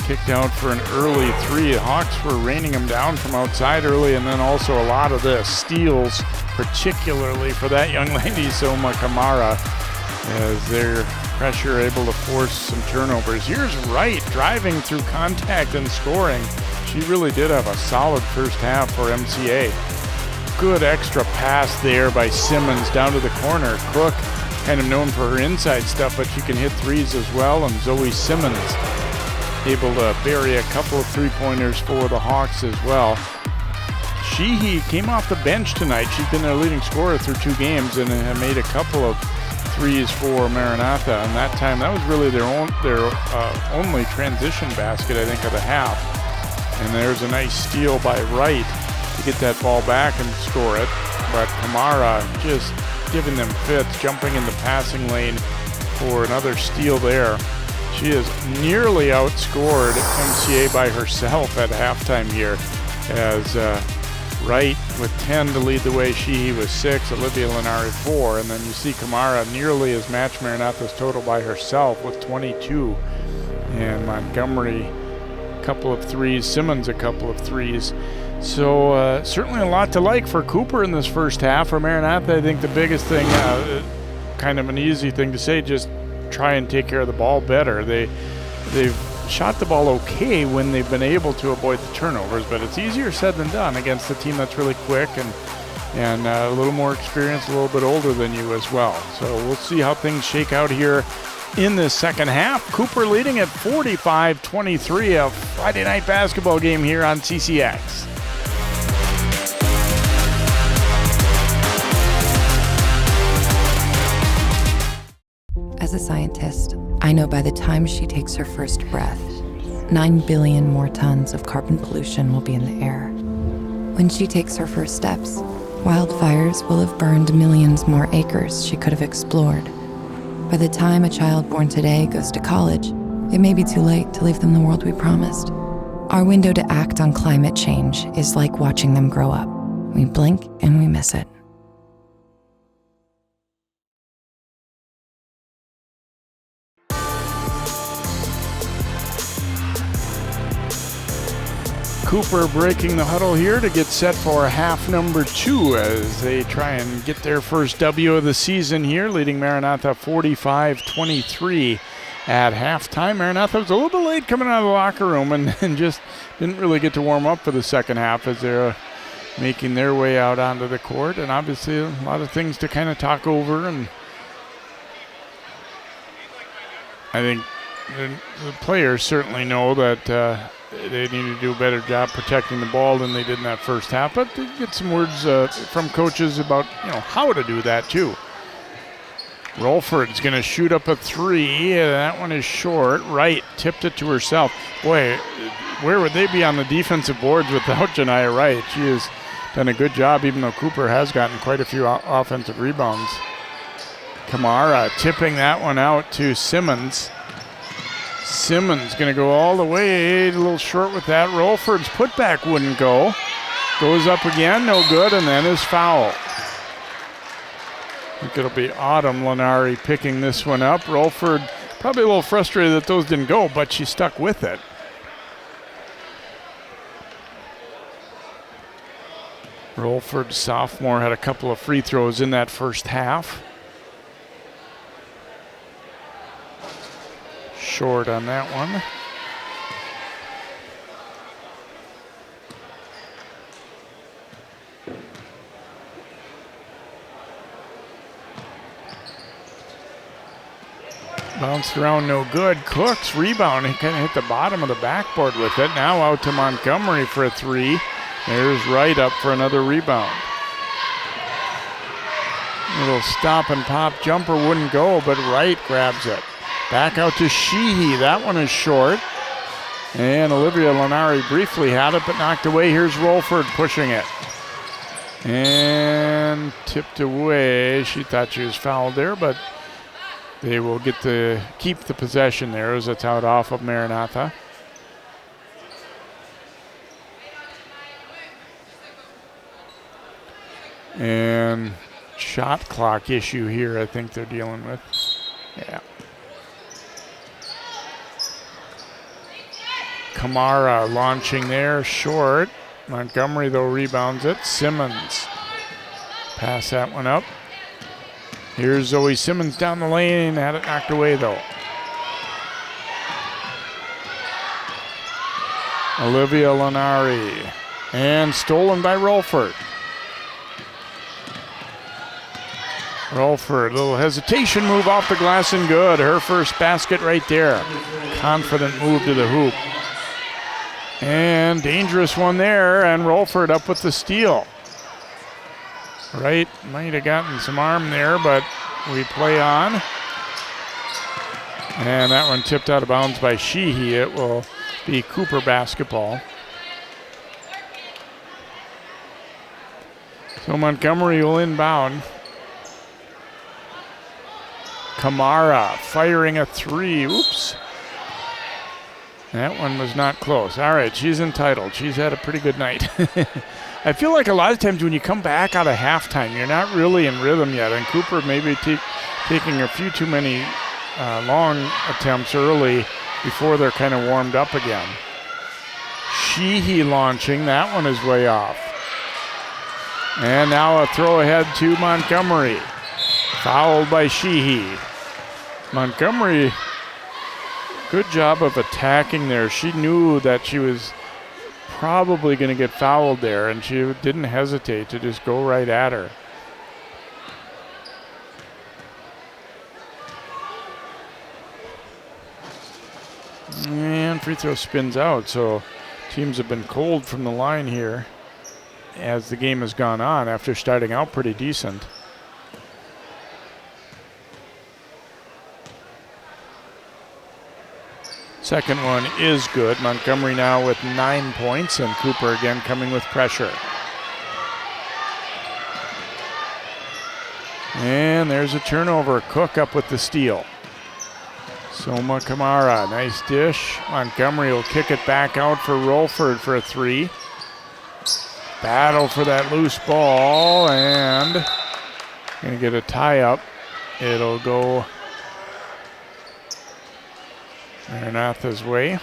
Speaker 1: Kicked out for an early three. The Hawks were raining them down from outside early, and then also a lot of the steals, particularly for that young lady, Soma Kamara, as their pressure able to force some turnovers. Here's Wright driving through contact and scoring. She really did have a solid first half for MCA. Good extra pass there by Simmons down to the corner. Crook, kind of known for her inside stuff, but she can hit threes as well. And Zoe Simmons able to bury a couple of three-pointers for the Hawks as well. Sheehy came off the bench tonight. She's been their leading scorer through 2 games and made a couple of threes for Maranatha, and that time that was really their only transition basket, I think, of the half. And there's a nice steal by Wright to get that ball back and score it. But Kamara just giving them fits, jumping in the passing lane for another steal there. She has nearly outscored MCA by herself at halftime here, as Wright with 10 to lead the way. Sheehy was 6, Olivia Lenari 4, and then you see Kamara nearly as matched Maranatha's total by herself with 22. And Montgomery a couple of threes, Simmons a couple of threes. So certainly a lot to like for Cooper in this first half. For Maranatha, I think the biggest thing, kind of an easy thing to say, just try and take care of the ball better. They've shot the ball okay when they've been able to avoid the turnovers, but it's easier said than done against a team that's really quick and a little more experienced, a little bit older than you as well. So we'll see how things shake out here in the second half. Cooper leading at 45-23, a Friday night basketball game here on CCX.
Speaker 3: As a scientist, I know by the time she takes her first breath, 9 billion more tons of carbon pollution will be in the air. When she takes her first steps, wildfires will have burned millions more acres she could have explored. By the time a child born today goes to college, it may be too late to leave them the world we promised. Our window to act on climate change is like watching them grow up. We blink and we miss it.
Speaker 1: Cooper breaking the huddle here to get set for half number 2 as they try and get their first W of the season here, leading Maranatha 45-23 at halftime. Maranatha was a little bit late coming out of the locker room and just didn't really get to warm up for the second half as they're making their way out onto the court, and obviously a lot of things to kind of talk over, and I think the players certainly know that they need to do a better job protecting the ball than they did in that first half, but they get some words from coaches about how to do that too. Rolford's going to shoot up a 3. That one is short. Wright tipped it to herself. Boy, where would they be on the defensive boards without Janiah Wright? She has done a good job, even though Cooper has gotten quite a few offensive rebounds. Kamara tipping that one out to Simmons. Simmons going to go all the way, a little short with that. Rolford's putback wouldn't go. Goes up again, no good, and then is foul. I think it'll be Autumn Lenari picking this one up. Rolford probably a little frustrated that those didn't go, but she stuck with it. Rolford, sophomore, had a couple of free throws in that first half. Short on that one. Bounced around, no good. Cooks rebound. He kind of hit the bottom of the backboard with it. Now out to Montgomery for a 3. There's Wright up for another rebound. Little stop and pop jumper wouldn't go, but Wright grabs it. Back out to Sheehy. That one is short. And Olivia Lenari briefly had it, but knocked away. Here's Rolford pushing it. And tipped away. She thought she was fouled there, but they will get to keep the possession there as it's out off of Maranatha. And shot clock issue here, I think they're dealing with. Yeah. Kamara launching there, short. Montgomery, though, rebounds it. Simmons. Pass that one up. Here's Zoe Simmons down the lane. Had it knocked away, though. Olivia Lenari. And stolen by Rolford. Rolford, a little hesitation move off the glass and good. Her first basket right there. Confident move to the hoop. And dangerous one there, and Rolford up with the steal. Wright might have gotten some arm there, but we play on. And that one tipped out of bounds by Sheehy. It will be Cooper basketball. So Montgomery will inbound. Kamara firing a 3. Oops. That one was not close. All right, she's entitled. She's had a pretty good night. I feel like a lot of times when you come back out of halftime, you're not really in rhythm yet. And Cooper maybe taking a few too many long attempts early before they're kind of warmed up again. Sheehy launching. That one is way off. And now a throw ahead to Montgomery. Fouled by Sheehy. Montgomery Good job of attacking there. She knew that she was probably going to get fouled there, and she didn't hesitate to just go right at her. And free throw spins out, so teams have been cold from the line here as the game has gone on after starting out pretty decent. Second one is good. Montgomery now with 9 points, and Cooper again coming with pressure. And there's a turnover. Cook up with the steal. Soma Kamara, nice dish. Montgomery will kick it back out for Rolford for a three. Battle for that loose ball, and gonna get a tie up. It'll go Maranatha's way.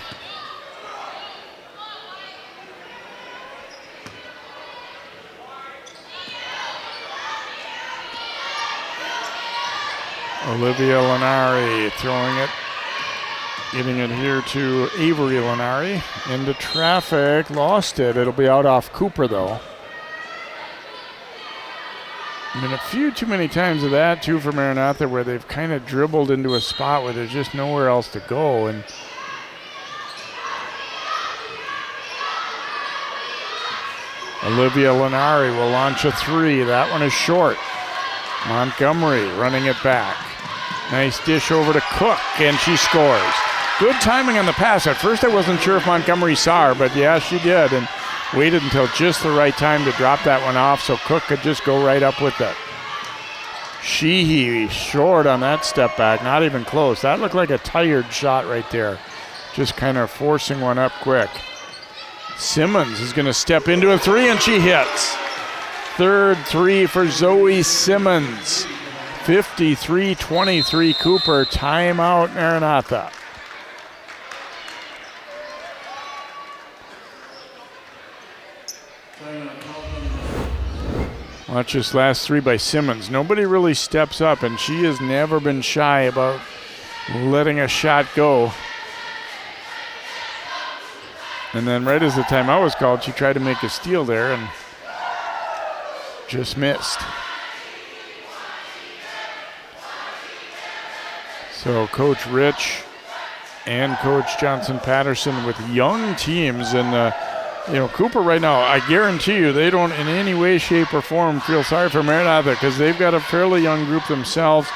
Speaker 1: Olivia Lenari throwing it, getting it here to Avery Lenari. Into traffic, lost it. It'll be out off Cooper though. I mean, a few too many times of that too for Maranatha, where they've kind of dribbled into a spot where there's just nowhere else to go. And Olivia Lenari will launch a three. That one is short. Montgomery running it back. Nice dish over to Cook, and she scores. Good timing on the pass. At first I wasn't sure if Montgomery saw her, but yeah, she did, and waited until just the right time to drop that one off so Cook could just go right up with it. Sheehy short on that step back, not even close. That looked like a tired shot right there. Just kind of forcing one up quick. Simmons is going to step into a three, and she hits. Third three for Zoe Simmons. 53-23 Cooper. Timeout Maranatha. Watch this last three by Simmons. Nobody really steps up, and she has never been shy about letting a shot go. And then right as the timeout was called, she tried to make a steal there and just missed. So Coach Rich and Coach Johnson Patterson with young teams, and Cooper right now, I guarantee you they don't in any way, shape, or form feel sorry for Maranatha, because they've got a fairly young group themselves,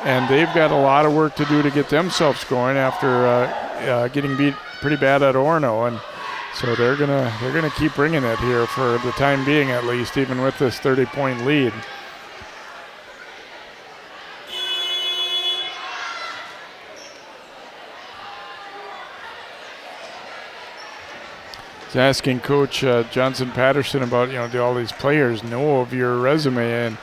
Speaker 1: and they've got a lot of work to do to get themselves going after getting beat pretty bad at Orono, and so they're gonna keep bringing it here for the time being, at least, even with this 30-point lead. Asking Coach Johnson Patterson about, do all these players know of your resume? And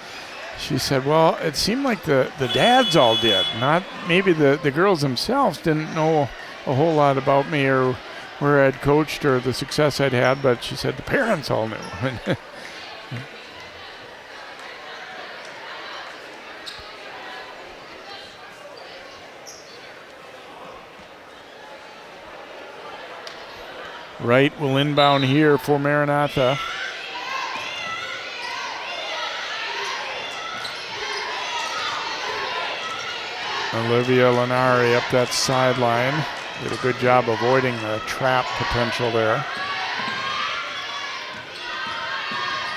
Speaker 1: she said, well, it seemed like the dads all did. Not maybe the girls themselves didn't know a whole lot about me or where I'd coached or the success I'd had, but she said the parents all knew. Wright will inbound here for Maranatha. Olivia Lenari up that sideline. Did a good job avoiding the trap potential there.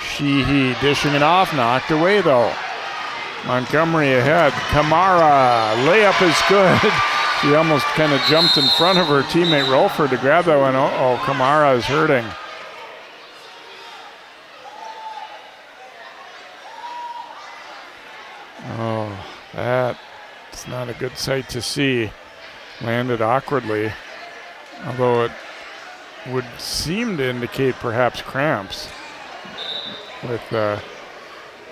Speaker 1: Sheehy dishing it off, knocked away though. Montgomery ahead. Kamara, layup is good. She almost kind of jumped in front of her teammate Rolford to grab that one. Uh-oh, Kamara is hurting. Oh, that's not a good sight to see. Landed awkwardly, although it would seem to indicate perhaps cramps with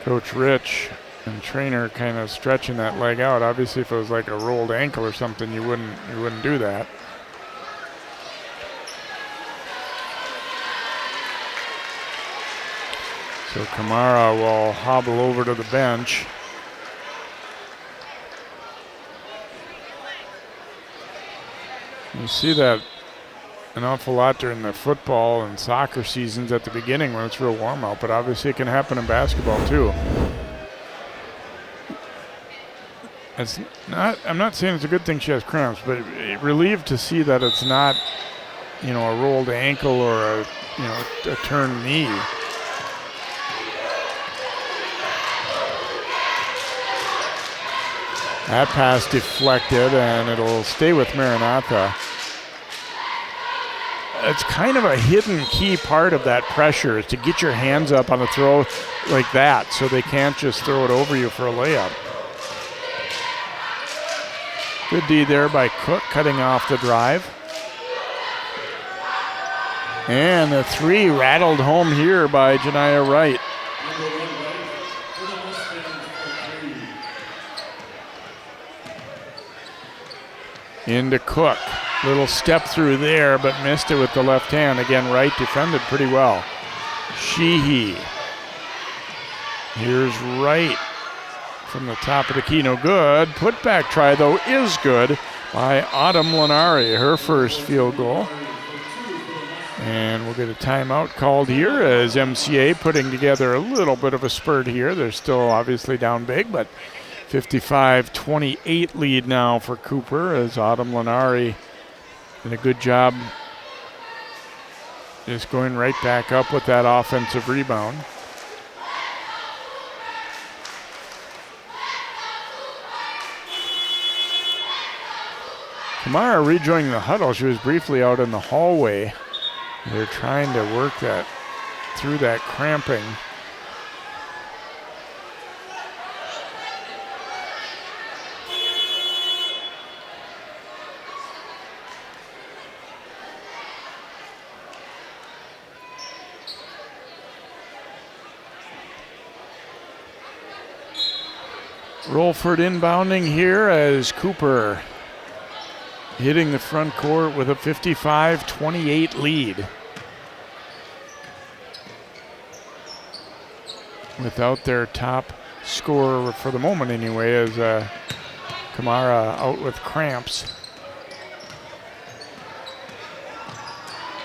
Speaker 1: Coach Rich and trainer kind of stretching that leg out. Obviously, if it was like a rolled ankle or something, you wouldn't do that. So Kamara will hobble over to the bench. You see that an awful lot during the football and soccer seasons at the beginning when it's real warm out, but obviously it can happen in basketball too. It's not, I'm not saying it's a good thing she has cramps, but relieved to see that it's not, a rolled ankle or a turned knee. That pass deflected, and it'll stay with Maranatha. It's kind of a hidden key part of that pressure is to get your hands up on the throw like that so they can't just throw it over you for a layup. Good D there by Cook, cutting off the drive. And the three rattled home here by Janiah Wright. Into Cook. Little step through there, but missed it with the left hand. Again, Wright defended pretty well. Sheehy. Here's Wright from the top of the key. No good. Putback try, though, is good by Autumn Lenari. Her first field goal. And we'll get a timeout called here as MCA putting together a little bit of a spurt here. They're still obviously down big, but 55-28 lead now for Cooper as Autumn Lenari did a good job just going right back up with that offensive rebound. Kamara rejoining the huddle. She was briefly out in the hallway. They're trying to work that through that cramping. Rolford inbounding here as Cooper hitting the front court with a 55-28 lead. Without their top scorer for the moment anyway, as Kamara out with cramps.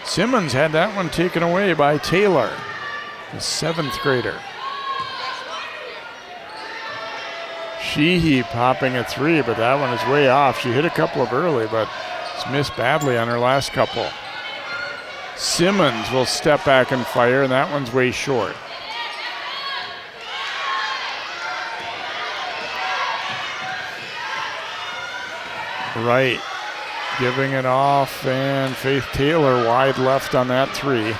Speaker 1: Simmons had that one taken away by Taylor, the seventh grader. Sheehy popping a three, but that one is way off. She hit a couple of early, but it's missed badly on her last couple. Simmons will step back and fire, and that one's way short. Right, giving it off, and Faith Taylor wide left on that three.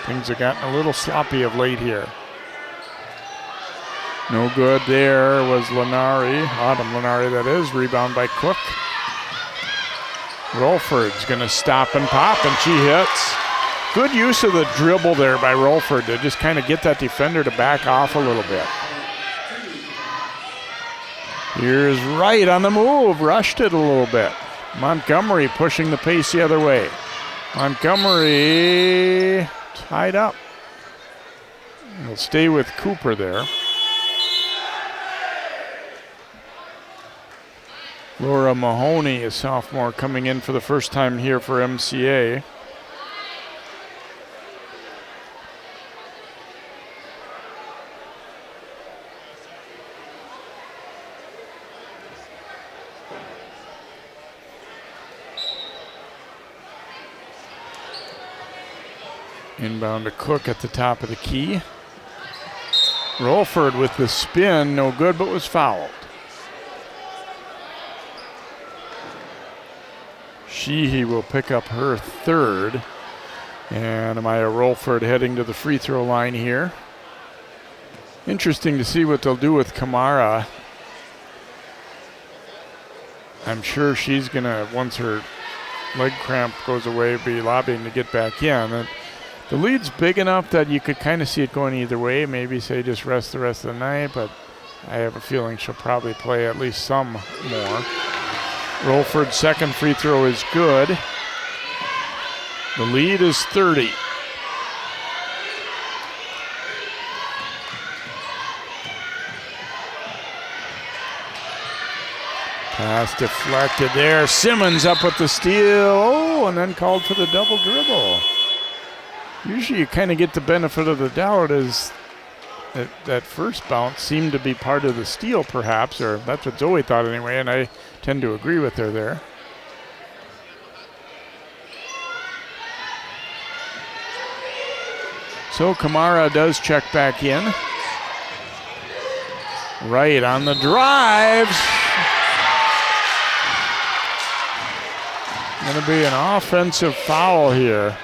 Speaker 1: Things have gotten a little sloppy of late here. No good there was Lenari, Autumn Lenari that is, rebound by Cook. Rolford's gonna stop and pop, and she hits. Good use of the dribble there by Rolford to just kind of get that defender to back off a little bit. Here's Wright on the move, rushed it a little bit. Montgomery pushing the pace the other way. Montgomery tied up. We'll stay with Cooper there. Laura Mahoney, a sophomore, coming in for the first time here for MCA. Inbound to Cook at the top of the key. Rolford with the spin, no good, but was fouled. Sheehy will pick up her third. And Amaya Rolford heading to the free throw line here. Interesting to see what they'll do with Kamara. I'm sure she's going to, once her leg cramp goes away, be lobbying to get back in. And the lead's big enough that you could kind of see it going either way. Maybe say just rest the rest of the night, but I have a feeling she'll probably play at least some more. Rolford's second free throw is good. The lead is 30. Pass deflected there. Simmons up with the steal. Oh, and then called for the double dribble. Usually you kind of get the benefit of the doubt as that first bounce seemed to be part of the steal perhaps, or that's what Zoe thought anyway, and I tend to agree with her there. So Kamara does check back in. Right on the drive. Going to be an offensive foul here.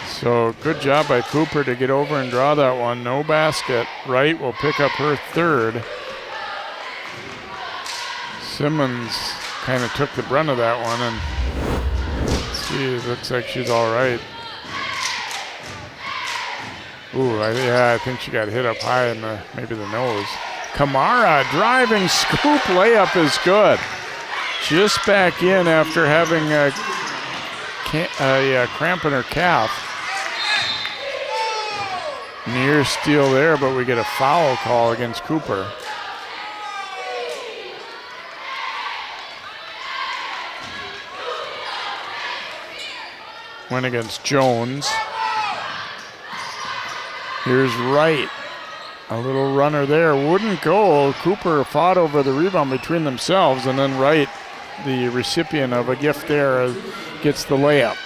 Speaker 1: So good job by Cooper to get over and draw that one. No basket. Wright will pick up her third. Simmons kind of took the brunt of that one, and let's see, looks like she's all right. Ooh, I think she got hit up high in maybe the nose. Kamara driving scoop layup is good. Just back in after having a cramp in her calf. Near steal there, but we get a foul call against Cooper. Went against Jones. Here's Wright. A little runner there. Wouldn't go. Cooper fought over the rebound between themselves, and then Wright, the recipient of a gift there, gets the layup.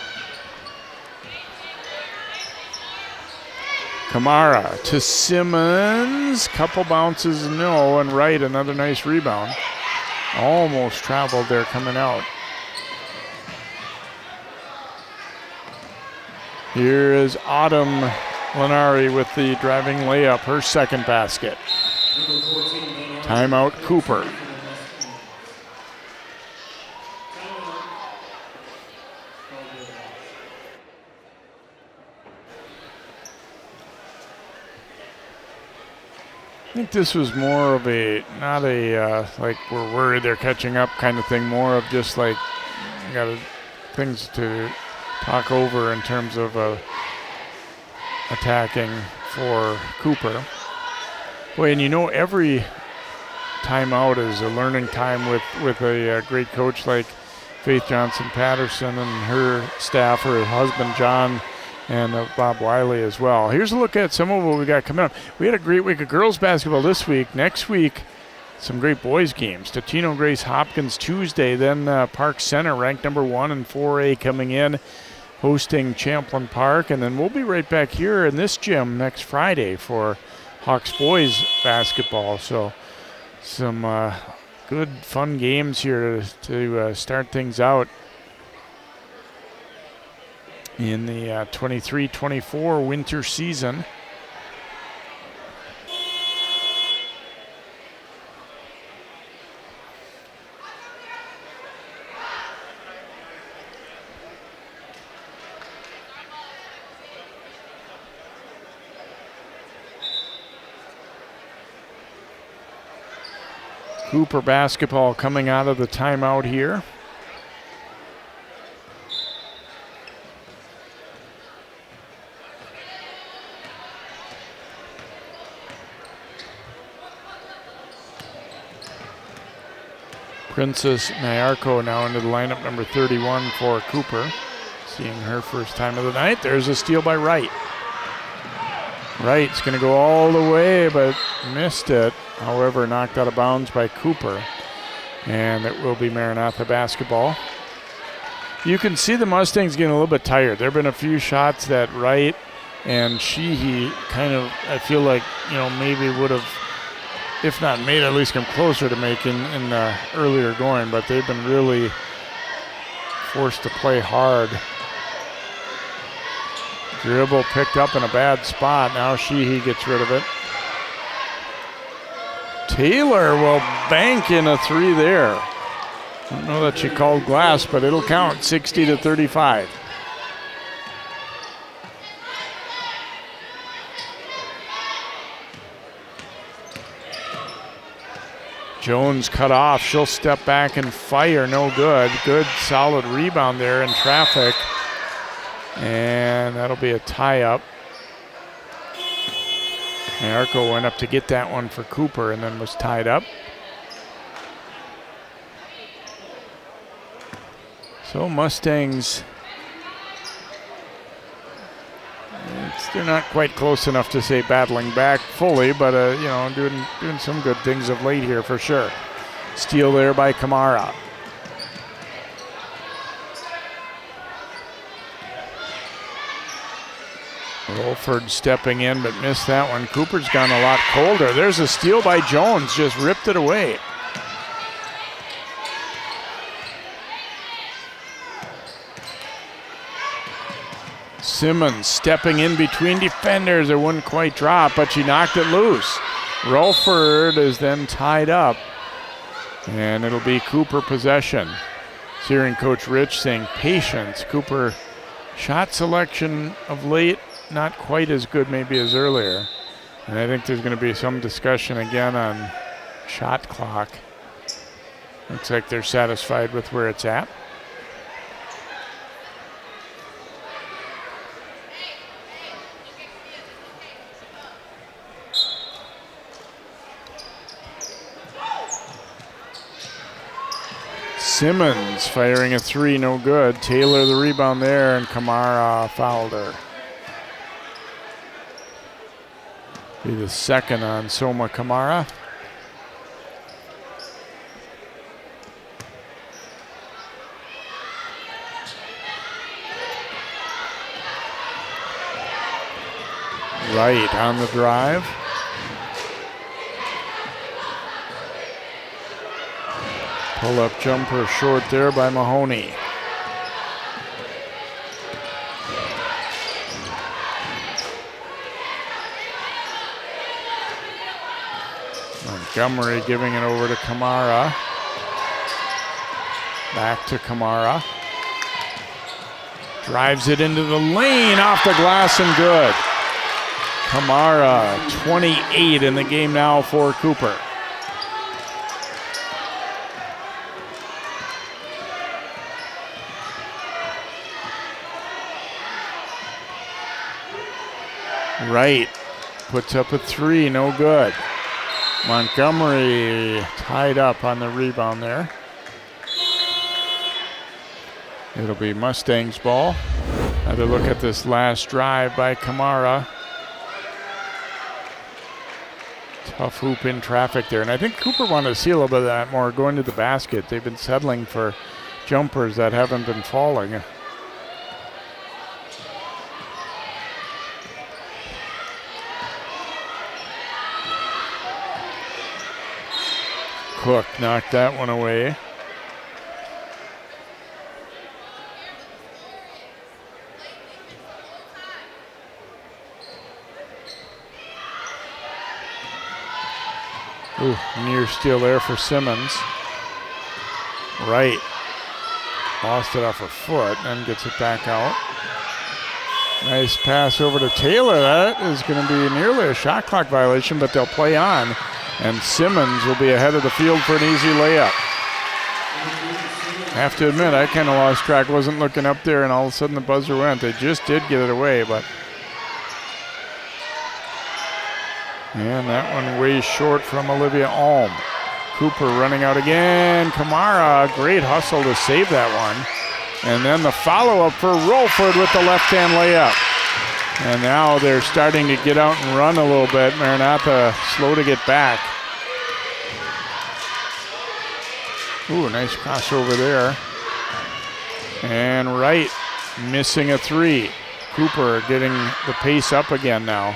Speaker 1: Kamara to Simmons. Couple bounces, no, and Wright, another nice rebound. Almost traveled there coming out. Here is Autumn Lenari with the driving layup, her second basket. Timeout Cooper. I think this was more of a, not a like we're worried they're catching up kind of thing, more of just like you got things to talk over in terms of attacking for Cooper. Boy, and you know every timeout is a learning time with a great coach like Faith Johnson-Patterson and her staff, her husband John, and Bob Wiley as well. Here's a look at some of what we got coming up. We had a great week of girls basketball this week. Next week, some great boys games. Totino Grace Hopkins Tuesday, then Park Center ranked number 1 in 4A coming in, hosting Champlain Park, and then we'll be right back here in this gym next Friday for Hawks boys basketball. So some good fun games here to start things out in the 23-24 winter season. Cooper basketball coming out of the timeout here. Princess Nyarko now into the lineup, number 31 for Cooper. Seeing her first time of the night. There's a steal by Wright. Wright's going to go all the way, but missed it. However, knocked out of bounds by Cooper. And it will be Maranatha basketball. You can see the Mustangs getting a little bit tired. There have been a few shots that Wright and Sheehy kind of, I feel like, you know, maybe would have, if not made, at least come closer to making in the earlier going, but they've been really forced to play hard. Dribble picked up in a bad spot. Now Sheehy gets rid of it. Taylor will bank in a three there. I don't know that she called glass, but it'll count. 60-35. Jones cut off. She'll step back and fire. No good. Good solid rebound there in traffic. And that'll be a tie-up. Nyarko went up to get that one for Cooper and then was tied up. So Mustangs, they're not quite close enough to say battling back fully, but you know, doing some good things of late here for sure. Steal there by Kamara. Rolford stepping in, but missed that one. Cooper's gone a lot colder. There's a steal by Jones, just ripped it away. Simmons stepping in between defenders. It wouldn't quite drop, but she knocked it loose. Rolford is then tied up, and it'll be Cooper possession. Hearing Coach Rich saying patience. Cooper shot selection of late, not quite as good maybe as earlier. And I think there's going to be some discussion again on shot clock. Looks like they're satisfied with where it's at. Simmons firing a three, no good. Taylor the rebound there, and Kamara fouled her. Be the second on Soma Kamara. Right on the drive. Pull-up jumper short there by Mahoney. Montgomery giving it over to Kamara. Back to Kamara. Drives it into the lane, off the glass and good. Kamara, 28 in the game now for Cooper. Wright puts up a three, no good. Montgomery tied up on the rebound there. It'll be Mustangs ball. Another look at this last drive by Kamara. Tough hoop in traffic there. And I think Cooper wanted to see a little bit of that more going to the basket. They've been settling for jumpers that haven't been falling. Cook knocked that one away. Ooh, near steal there for Simmons. Right. Lost it off her foot and gets it back out. Nice pass over to Taylor. That is going to be nearly a shot clock violation, but they'll play on. And Simmons will be ahead of the field for an easy layup. Have to admit, I kind of lost track. Wasn't looking up there, and all of a sudden the buzzer went. They just did get it away, but. And that one way short from Olivia Alm. Cooper running out again. Kamara, great hustle to save that one. And then the follow-up for Rolford with the left-hand layup. And now they're starting to get out and run a little bit. Maranatha slow to get back. Ooh, nice crossover there. And Wright missing a three. Cooper getting the pace up again now.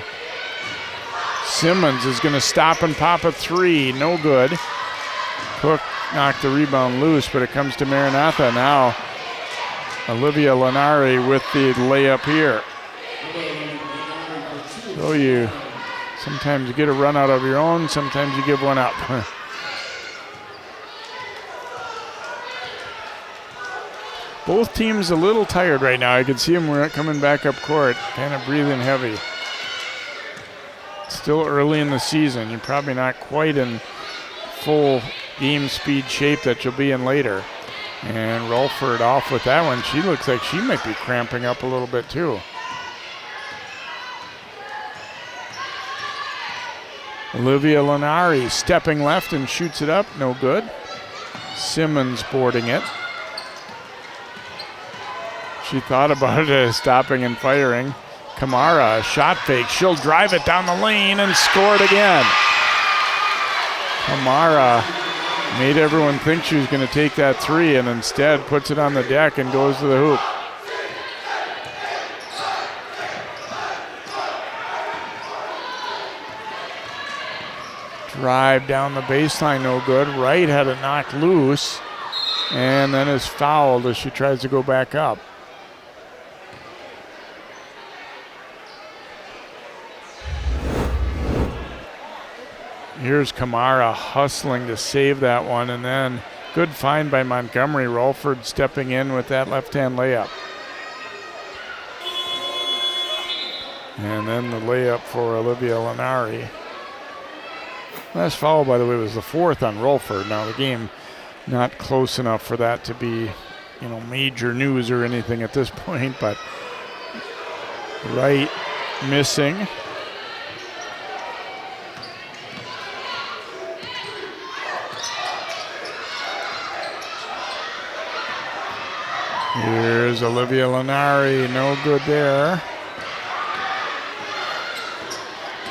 Speaker 1: Simmons is going to stop and pop a three. No good. Cook knocked the rebound loose, but it comes to Maranatha now. Olivia Lenari with the layup here. So you sometimes get a run out of your own, sometimes you give one up. Both teams a little tired right now. I can see them coming back up court, kind of breathing heavy. Still early in the season. You're probably not quite in full game speed shape that you'll be in later. And Rolford off with that one. She looks like she might be cramping up a little bit too. Olivia Lenari stepping left and shoots it up. No good. Simmons boarding it. She thought about stopping and firing. Kamara, shot fake. She'll drive it down the lane and score it again. Kamara made everyone think she was going to take that three and instead puts it on the deck and goes to the hoop. Drive down the baseline, no good. Wright had it knocked loose and then is fouled as she tries to go back up. Here's Kamara hustling to save that one, and then good find by Montgomery. Rolford stepping in with that left-hand layup. And then the layup for Olivia Lenari. Last foul, by the way, was the fourth on Rolford. Now the game not close enough for that to be, major news or anything at this point, but Wright missing. Here's Olivia Lenari, no good there.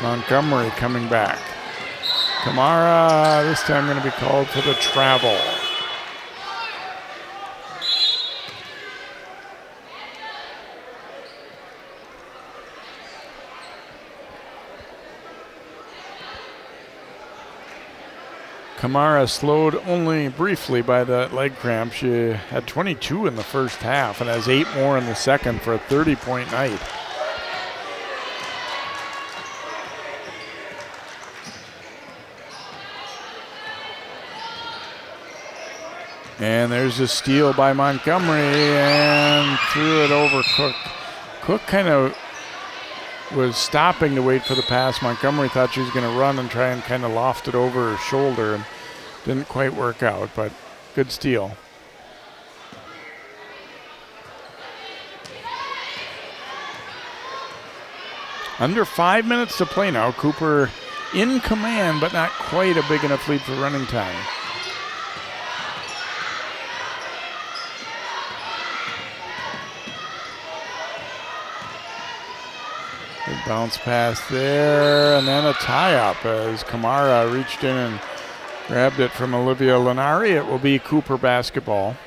Speaker 1: Montgomery coming back. Kamara, this time going to be called for the travel. Kamara slowed only briefly by that leg cramp. She had 22 in the first half and has 8 more in the second for a 30-point night. And there's a steal by Montgomery and threw it over Cook. Cook kind of was stopping to wait for the pass. Montgomery thought she was going to run and try and kind of loft it over her shoulder, and didn't quite work out, but good steal. Under 5 minutes to play now. Cooper in command, but not quite a big enough lead for running time. Good bounce pass there, and then a tie-up as Kamara reached in and grabbed it from Olivia Lenari. It will be Cooper basketball.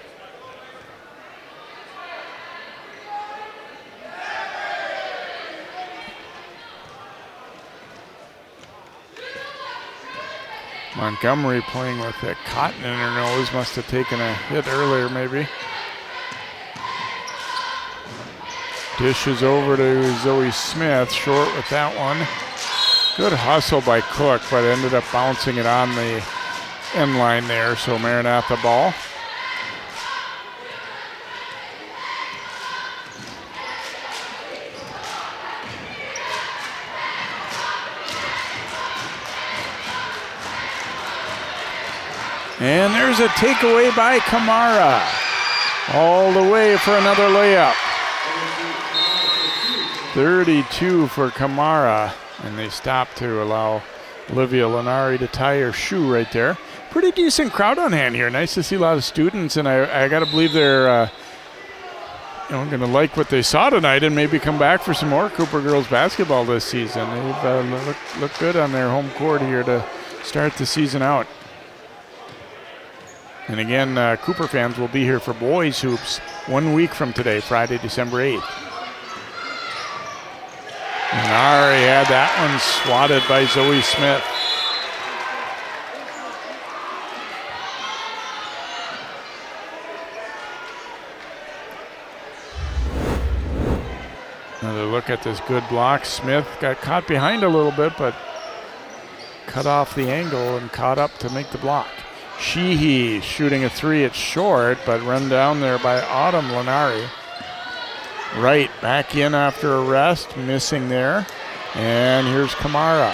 Speaker 1: Montgomery playing with a cotton in her nose, must have taken a hit earlier maybe. Dishes over to Zoe Smith, short with that one. Good hustle by Cook, but ended up bouncing it on the end line there, so Maranatha ball. And there's a takeaway by Kamara. All the way for another layup. 32 for Kamara, and they stopped to allow Olivia Lenari to tie her shoe right there. Pretty decent crowd on hand here. Nice to see a lot of students, and I got to believe they're going to like what they saw tonight and maybe come back for some more Cooper girls basketball this season. They've looked good on their home court here to start the season out. And again, Cooper fans will be here for boys hoops 1 week from today, Friday, December 8th. Lenari had that one swatted by Zoe Smith. Another look at this good block. Smith got caught behind a little bit, but cut off the angle and caught up to make the block. Sheehy shooting a three. It's short, but run down there by Autumn Lenari. Wright back in after a rest, missing there. And here's Kamara.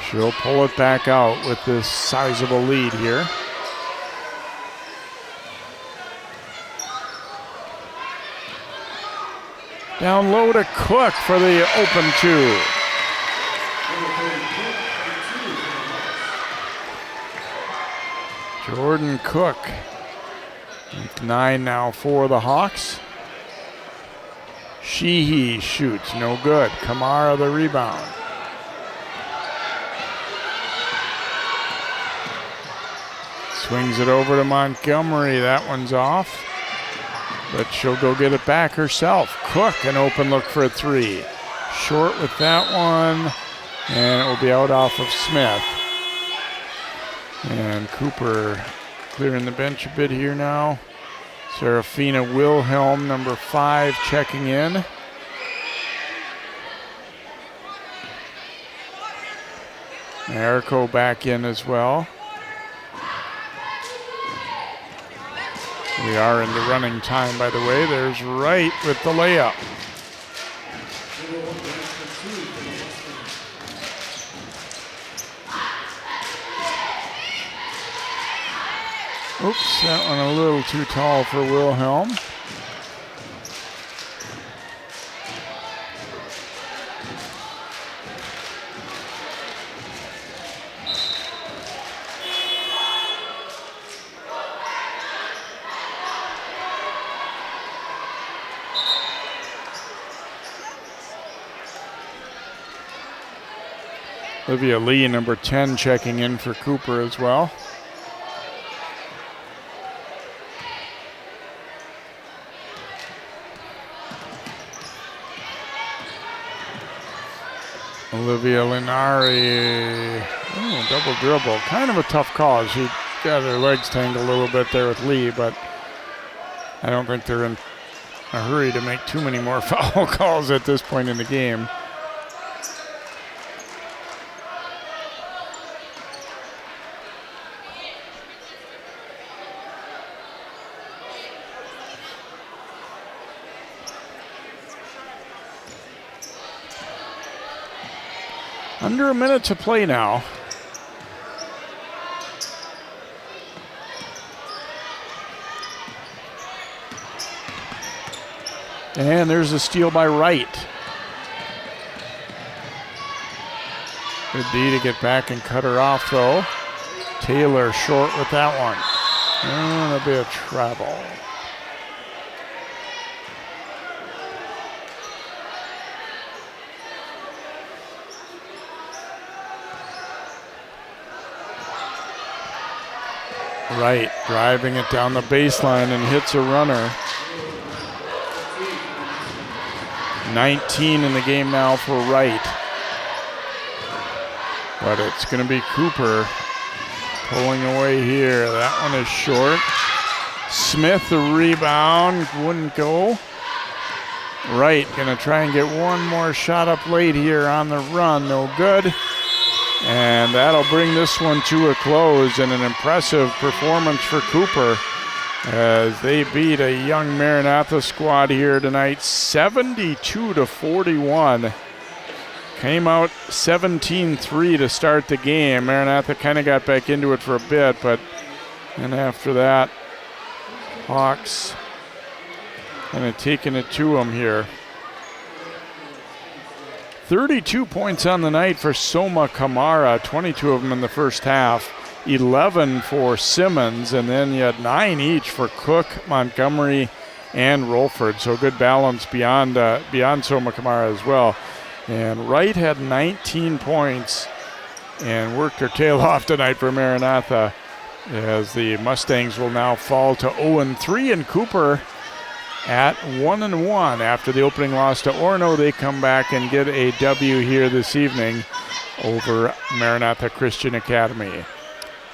Speaker 1: She'll pull it back out with this sizable lead here. Down low to Cook for the open two. Jordan Cook 9 now for the Hawks. Sheehy shoots, no good. Kamara the rebound. Swings it over to Montgomery. That one's off. But she'll go get it back herself. Cook, an open look for a 3. Short with that one. And it will be out off of Smith. And Cooper clearing the bench a bit here now. Serafina Wilhelm, number 5, checking in. Erico back in as well. We are into running time, by the way. There's Wright with the layup. Oops, that one a little too tall for Wilhelm. Olivia Lee, number 10, checking in for Cooper as well. Olivia Linari, double dribble. Kind of a tough call. She got her legs tangled a little bit there with Lee, but I don't think they're in a hurry to make too many more foul calls at this point in the game. Under a minute to play now. And there's a steal by Wright. Good D to get back and cut her off, though. Taylor short with that one. And that'll be a travel. Wright driving it down the baseline and hits a runner. 19 in the game now for Wright. But it's going to be Cooper pulling away here. That one is short. Smith, the rebound, wouldn't go. Wright going to try and get one more shot up late here on the run. No good. And that'll bring this one to a close, and an impressive performance for Cooper as they beat a young Maranatha squad here tonight, 72-41. Came out 17-3 to start the game. Maranatha kind of got back into it for a bit, but and after that, Hawks kind of taking it to them here. 32 points on the night for Soma Kamara, 22 of them in the first half, 11 for Simmons, and then you had 9 each for Cook, Montgomery, and Rolford. So good balance beyond Soma Kamara as well. And Wright had 19 points and worked her tail off tonight for Maranatha, as the Mustangs will now fall to 0-3, and Cooper at 1-1 after the opening loss to Orono. They come back and get a W here this evening over Maranatha Christian Academy.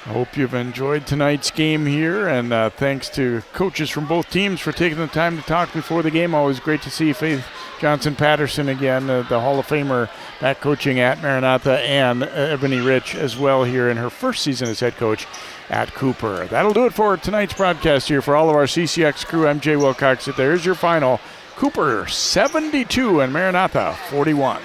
Speaker 1: I hope you've enjoyed tonight's game here, and thanks to coaches from both teams for taking the time to talk before the game. Always great to see Faith Johnson-Patterson again, the Hall of Famer, back coaching at Maranatha, and Ebony Rich as well here in her first season as head coach at Cooper. That'll do it for tonight's broadcast here. For all of our CCX crew, I'm Jay Wilcox. There's your final. Cooper 72 and Maranatha 41.